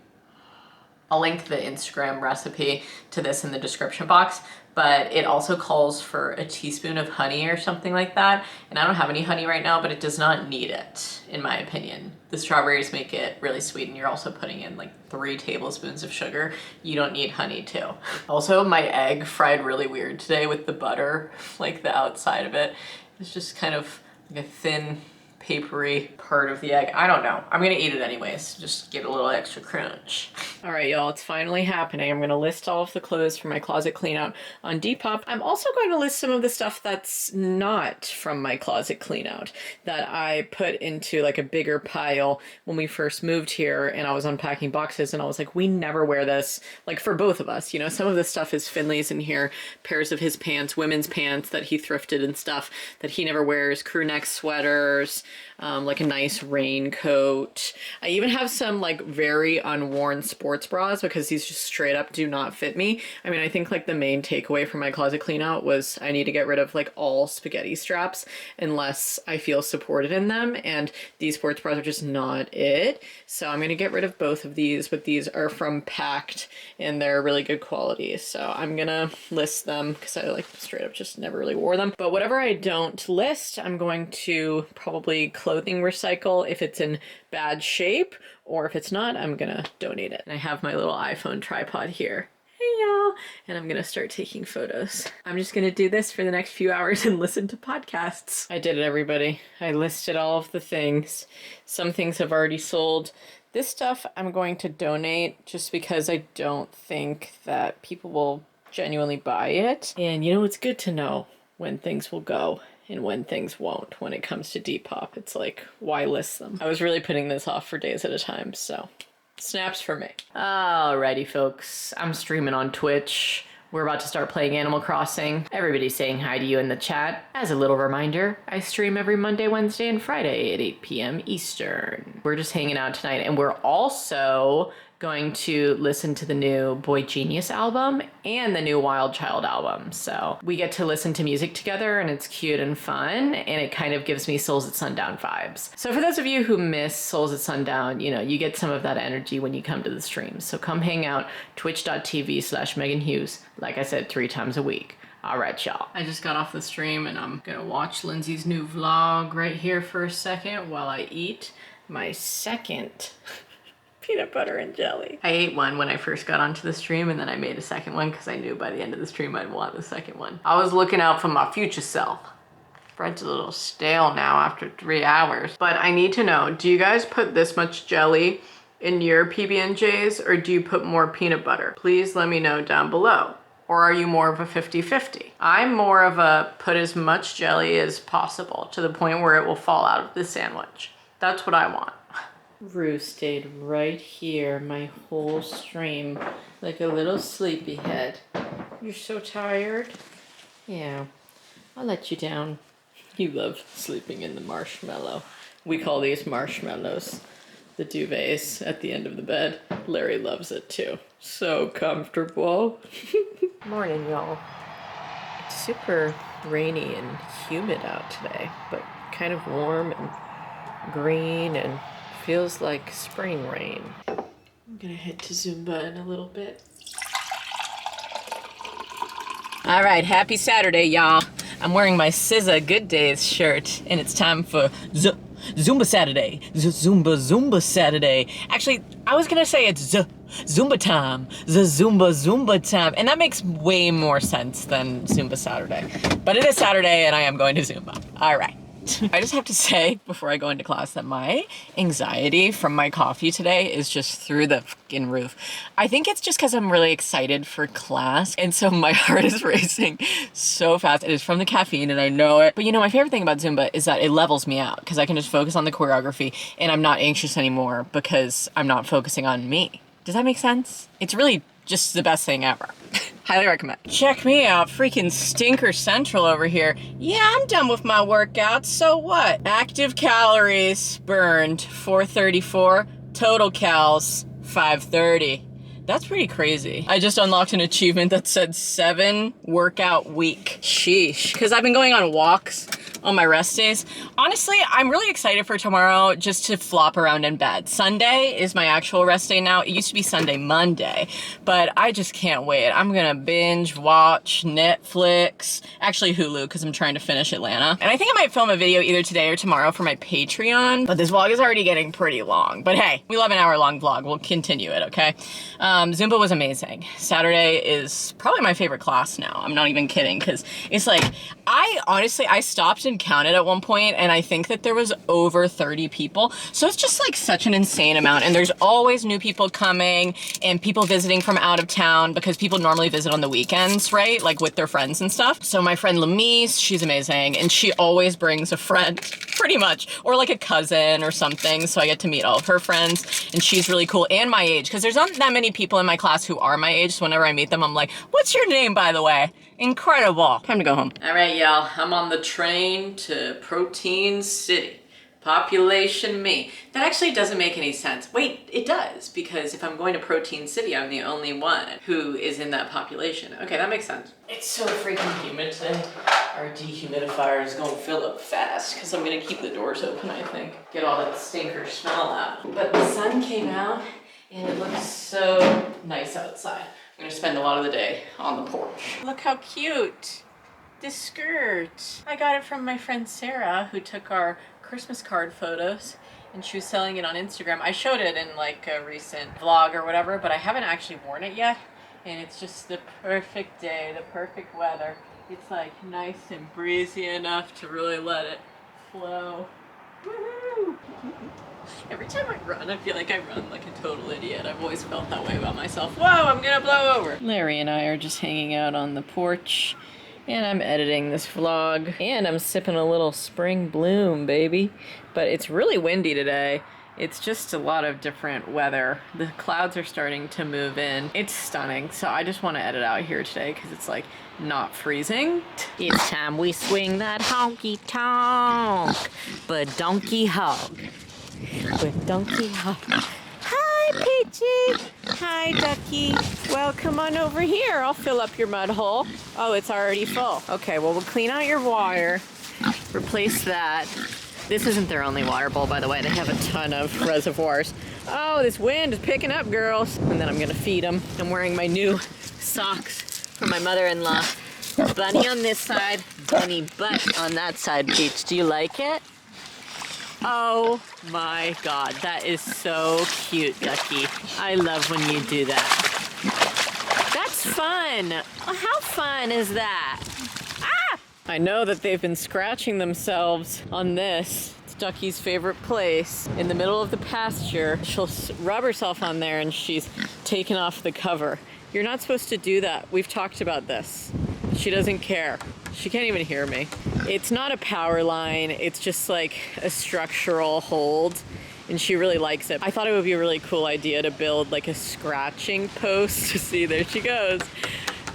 I'll link the Instagram recipe to this in the description box, but it also calls for a teaspoon of honey or something like that. And I don't have any honey right now, but it does not need it, in my opinion. The strawberries make it really sweet, and you're also putting in like 3 tablespoons of sugar. You don't need honey too. Also, my egg fried really weird today with the butter, like the outside of it. It's just kind of like a thin, papery part of the egg. I don't know. I'm gonna eat it anyways, just get a little extra crunch. All right, y'all, it's finally happening. I'm gonna list all of the clothes for my closet clean out on Depop. I'm also going to list some of the stuff that's not from my closet clean out that I put into like a bigger pile when we first moved here, and I was unpacking boxes and I was like, we never wear this, like for both of us, you know. Some of this stuff is Finley's in here, pairs of his pants, women's pants that he thrifted and stuff that he never wears, crew neck sweaters, like a nice raincoat. I even have some like very unworn sports bras because these just straight up do not fit me. I mean, I think like the main takeaway from my closet clean out was I need to get rid of like all spaghetti straps unless I feel supported in them, and these sports bras are just not it. So I'm gonna get rid of both of these, but these are from Packed and they're really good quality. So I'm gonna list them because I like straight up just never really wore them. But whatever I don't list, I'm going to probably clothing recycle if it's in bad shape, or if it's not, I'm gonna donate it. And I have my little iPhone tripod here. Hey y'all, and I'm gonna start taking photos. I'm just gonna do this for the next few hours and listen to podcasts. I did it, everybody. I listed all of the things. Some things have already sold. This stuff I'm going to donate just because I don't think that people will genuinely buy it. And you know, it's good to know when things will go and when things won't when it comes to Depop. It's like, why list them? I was really putting this off for days at a time, so snaps for me. Alrighty, folks. I'm streaming on Twitch. We're about to start playing Animal Crossing. Everybody's saying hi to you in the chat. As a little reminder, I stream every Monday, Wednesday, and Friday at 8 p.m. Eastern. We're just hanging out tonight, and we're also going to listen to the new Boy Genius album and the new Wild Child album. So we get to listen to music together, and it's cute and fun, and it kind of gives me Souls at Sundown vibes. So for those of you who miss Souls at Sundown, you know, you get some of that energy when you come to the stream. So come hang out, twitch.tv/Meghan Hughes, like I said, 3 times a week. All right, y'all. I just got off the stream and I'm gonna watch Lindsay's new vlog right here for a second while I eat my second peanut butter and jelly. I ate one when I first got onto the stream, and then I made a second one because I knew by the end of the stream I'd want the second one. I was looking out for my future self. Bread's a little stale now after 3 hours. But I need to know, do you guys put this much jelly in your PB&Js, or do you put more peanut butter? Please let me know down below. Or are you more of a 50-50? I'm more of a put as much jelly as possible to the point where it will fall out of the sandwich. That's what I want. Rue stayed right here my whole stream like a little sleepyhead. You're so tired? Yeah, I'll let you down. You love sleeping in the marshmallow. We call these marshmallows the duvets at the end of the bed. Larry loves it too. So comfortable. Morning, y'all. It's super rainy and humid out today, but kind of warm and green and feels like spring rain. I'm gonna head to Zumba in a little bit. All right, happy Saturday, y'all. I'm wearing my SZA Good Days shirt, and it's time for Zumba Saturday. Zumba Saturday. Actually, I was gonna say it's Zumba time. Zumba time. And that makes way more sense than Zumba Saturday. But it is Saturday, and I am going to Zumba. All right. I just have to say before I go into class that my anxiety from my coffee today is just through the fucking roof. I think it's just because I'm really excited for class, and so my heart is racing so fast. It is from the caffeine, and I know it. But you know, my favorite thing about Zumba is that it levels me out because I can just focus on the choreography, and I'm not anxious anymore because I'm not focusing on me. Does that make sense? It's really just the best thing ever. Highly recommend. Check me out, freaking Stinker Central over here. Yeah, I'm done with my workout, so what? Active calories burned, 434. Total cals, 530. That's pretty crazy. I just unlocked an achievement that said 7 workout week. Sheesh. Because I've been going on walks on my rest days. Honestly, I'm really excited for tomorrow just to flop around in bed. Sunday is my actual rest day now. It used to be Sunday, Monday, but I just can't wait. I'm gonna binge watch Netflix, actually Hulu, because I'm trying to finish Atlanta. And I think I might film a video either today or tomorrow for my Patreon, but this vlog is already getting pretty long. But hey, we love an hour-long vlog. We'll continue it, okay? Zumba was amazing. Saturday is probably my favorite class now. I'm not even kidding, because it's like, I stopped and counted at one point, and I think that there was over 30 people. So it's just like such an insane amount, and there's always new people coming and people visiting from out of town, because people normally visit on the weekends, right? Like with their friends and stuff. So my friend Lamise, she's amazing, and she always brings a friend, pretty much, or like a cousin or something, so I get to meet all of her friends, and she's really cool, and my age, because there's not that many people in my class who are my age, so whenever I meet them, I'm like, what's your name, by the way? Incredible. Time to go home. All right, y'all, I'm on the train to Protein City. Population me. That actually doesn't make any sense. Wait, it does, because if I'm going to Protein City, I'm the only one who is in that population. Okay, that makes sense. It's so freaking humid today. Our dehumidifier is gonna fill up fast, because I'm gonna keep the doors open, I think. Get all that stinker smell out. But the sun came out, and it looks so nice outside. I'm gonna spend a lot of the day on the porch. Look how cute. This skirt. I got it from my friend Sarah, who took our Christmas card photos, and she was selling it on Instagram. I showed it in like a recent vlog or whatever, but I haven't actually worn it yet. And it's just the perfect day, the perfect weather. It's like nice and breezy enough to really let it flow. Woohoo! Every time I run, I feel like I run like a total idiot. I've always felt that way about myself. Whoa, I'm gonna blow over. Larry and I are just hanging out on the porch, and I'm editing this vlog, and I'm sipping a little spring bloom, baby. But it's really windy today. It's just a lot of different weather. The clouds are starting to move in. It's stunning. So I just want to edit out here today because it's like not freezing. It's time we swing that honky tonk, but donkey hog. With donkey hog. Hi, Peachy. Hi, Ducky. Well, come on over here. I'll fill up your mud hole. Oh, it's already full. Okay, well, we'll clean out your water. Replace that. This isn't their only water bowl, by the way. They have a ton of reservoirs. Oh, this wind is picking up, girls. And then I'm gonna feed them. I'm wearing my new socks from my mother-in-law. Bunny on this side, bunny butt on that side, Peach. Do you like it? Oh my God, that is so cute, Ducky. I love when you do that. That's fun. How fun is that? Ah! I know that they've been scratching themselves on this. It's Ducky's favorite place. In the middle of the pasture, she'll rub herself on there and she's taken off the cover. You're not supposed to do that. We've talked about this. She doesn't care. She can't even hear me. It's not a power line. It's just like a structural hold, and she really likes it. I thought it would be a really cool idea to build like a scratching post. See, there she goes.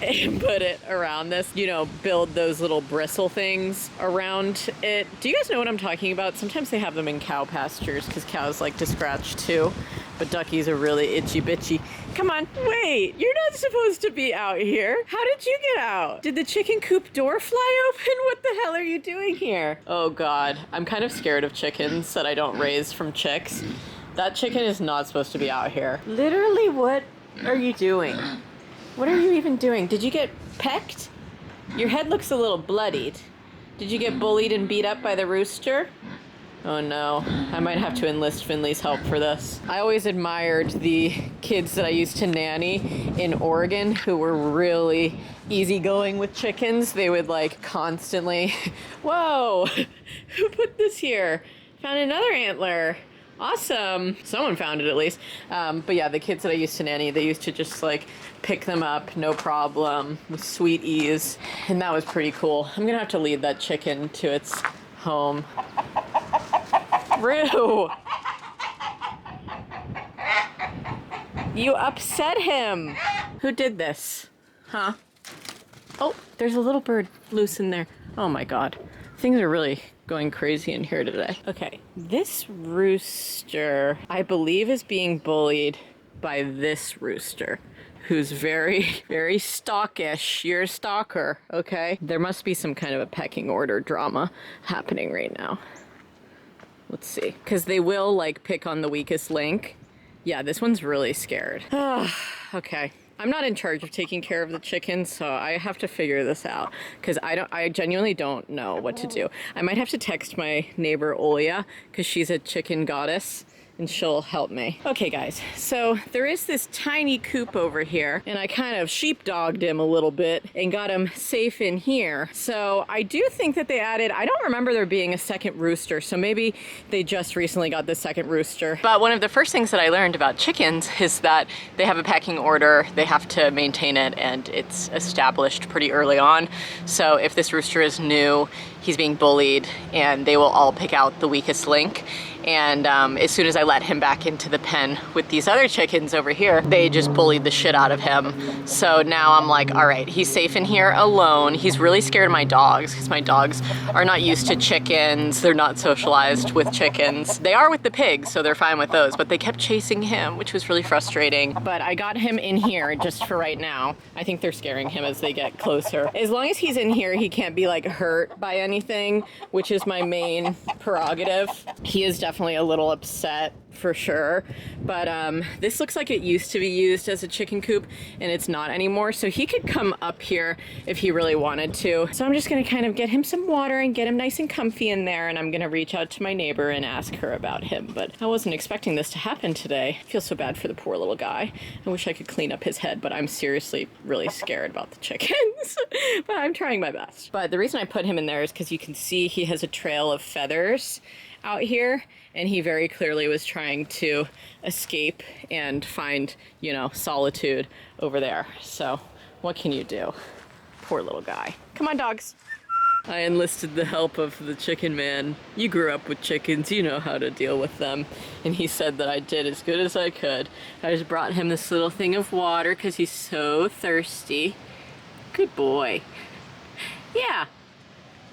And put it around this, you know, build those little bristle things around it. Do you guys know what I'm talking about? Sometimes they have them in cow pastures because cows like to scratch too. But duckies are really itchy bitchy. Come on, wait, you're not supposed to be out here. How did you get out? Did the chicken coop door fly open? What the hell are you doing here? Oh God, I'm kind of scared of chickens that I don't raise from chicks. That chicken is not supposed to be out here. Literally, what are you doing? What are you even doing? Did you get pecked? Your head looks a little bloodied. Did you get bullied and beat up by the rooster? Oh no, I might have to enlist Finley's help for this. I always admired the kids that I used to nanny in Oregon who were really easygoing with chickens. They would like constantly, whoa, who put this here? Found another antler. Awesome. Someone found it at least. But yeah, the kids that I used to nanny, they used to just like pick them up, no problem, with sweet ease. And that was pretty cool. I'm gonna have to lead that chicken to its home. Rue! You upset him! Who did this? Huh? Oh, there's a little bird loose in there. Oh my God. Things are really going crazy in here today. Okay, this rooster, I believe, is being bullied by this rooster, who's very, very stalkish. You're a stalker, okay? There must be some kind of a pecking order drama happening right now. Let's see. Because they will, like, pick on the weakest link. Yeah, this one's really scared. Okay. I'm not in charge of taking care of the chickens, so I have to figure this out because I genuinely don't know what to do. I might have to text my neighbor Olia because she's a chicken goddess and she'll help me. Okay guys, so there is this tiny coop over here and I kind of sheepdogged him a little bit and got him safe in here. So I do think that they added, I don't remember there being a second rooster, so maybe they just recently got the second rooster. But one of the first things that I learned about chickens is that they have a pecking order, they have to maintain it, and it's established pretty early on. So if this rooster is new, he's being bullied and they will all pick out the weakest link. And as soon as I let him back into the pen with these other chickens over here, they just bullied the shit out of him. So now I'm like, all right, he's safe in here alone. He's really scared of my dogs because my dogs are not used to chickens. They're not socialized with chickens. They are with the pigs, so they're fine with those, but they kept chasing him, which was really frustrating. But I got him in here just for right now. I think they're scaring him as they get closer. As long as he's in here, he can't be like hurt by anything, which is my main prerogative. He is definitely a little upset for sure, but this looks like it used to be used as a chicken coop and it's not anymore, so he could come up here if he really wanted to. So I'm just gonna kind of get him some water and get him nice and comfy in there, and I'm gonna reach out to my neighbor and ask her about him. But I wasn't expecting this to happen today. I feel so bad for the poor little guy. I wish I could clean up his head, but I'm seriously really scared about the chickens. But I'm trying my best. But the reason I put him in there is because you can see he has a trail of feathers out here, and he very clearly was trying to escape and find, you know, solitude over there. So what can you do? Poor little guy. Come on, dogs. I enlisted the help of the chicken man. You grew up with chickens, you know how to deal with them. And he said that I did as good as I could. I just brought him this little thing of water because he's so thirsty. Good boy. Yeah.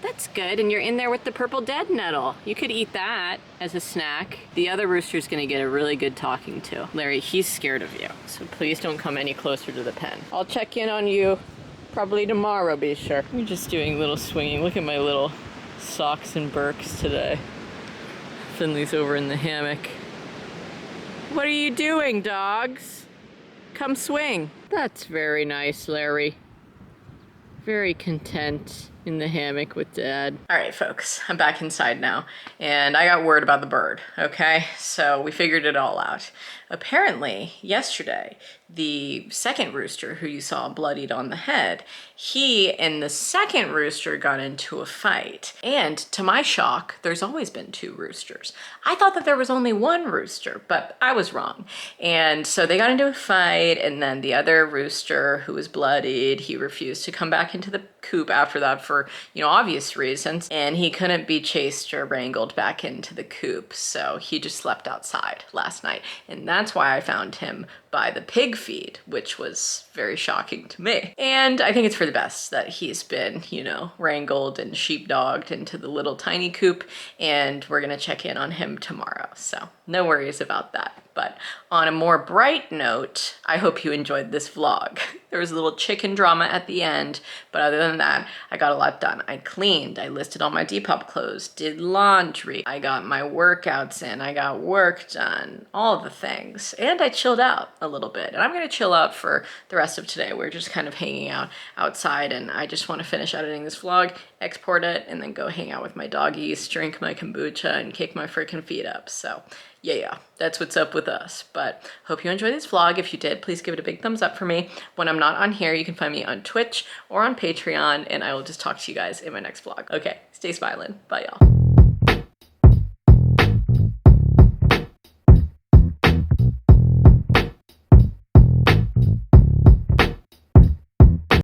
That's good, and you're in there with the purple dead nettle. You could eat that as a snack. The other rooster's gonna get a really good talking to. Larry, he's scared of you, so please don't come any closer to the pen. I'll check in on you probably tomorrow, be sure. I'm just doing a little swinging. Look at my little socks and Birks today. Finley's over in the hammock. What are you doing, dogs? Come swing. That's very nice, Larry. Very content in the hammock with Dad. All right, folks, I'm back inside now, and I got word about the bird, okay? So we figured it all out. Apparently, yesterday, the second rooster who you saw bloodied on the head, he and the second rooster got into a fight. And to my shock, there's always been two roosters. I thought that there was only one rooster, but I was wrong. And so they got into a fight, and then the other rooster who was bloodied, he refused to come back into the coop after that for, you know, obvious reasons. And he couldn't be chased or wrangled back into the coop. So he just slept outside last night. And that's why I found him by the pig feed, which was very shocking to me. And I think it's for the best that he's been, you know, wrangled and sheepdogged into the little tiny coop, and we're gonna check in on him tomorrow. So no worries about that. But on a more bright note, I hope you enjoyed this vlog. There was a little chicken drama at the end, but other than that, I got a lot done. I cleaned, I listed all my Depop clothes, did laundry, I got my workouts in, I got work done, all the things. And I chilled out a little bit. And I'm gonna chill out for the rest of today. We're just kind of hanging out outside, and I just wanna finish editing this vlog, export it, and then go hang out with my doggies, drink my kombucha, and kick my freaking feet up. So yeah, that's what's up with us. But hope you enjoyed this vlog. If you did, please give it a big thumbs up for me. When I'm not on here, you can find me on Twitch or on Patreon, and I will just talk to you guys in my next vlog. Okay, stay smiling. Bye, y'all.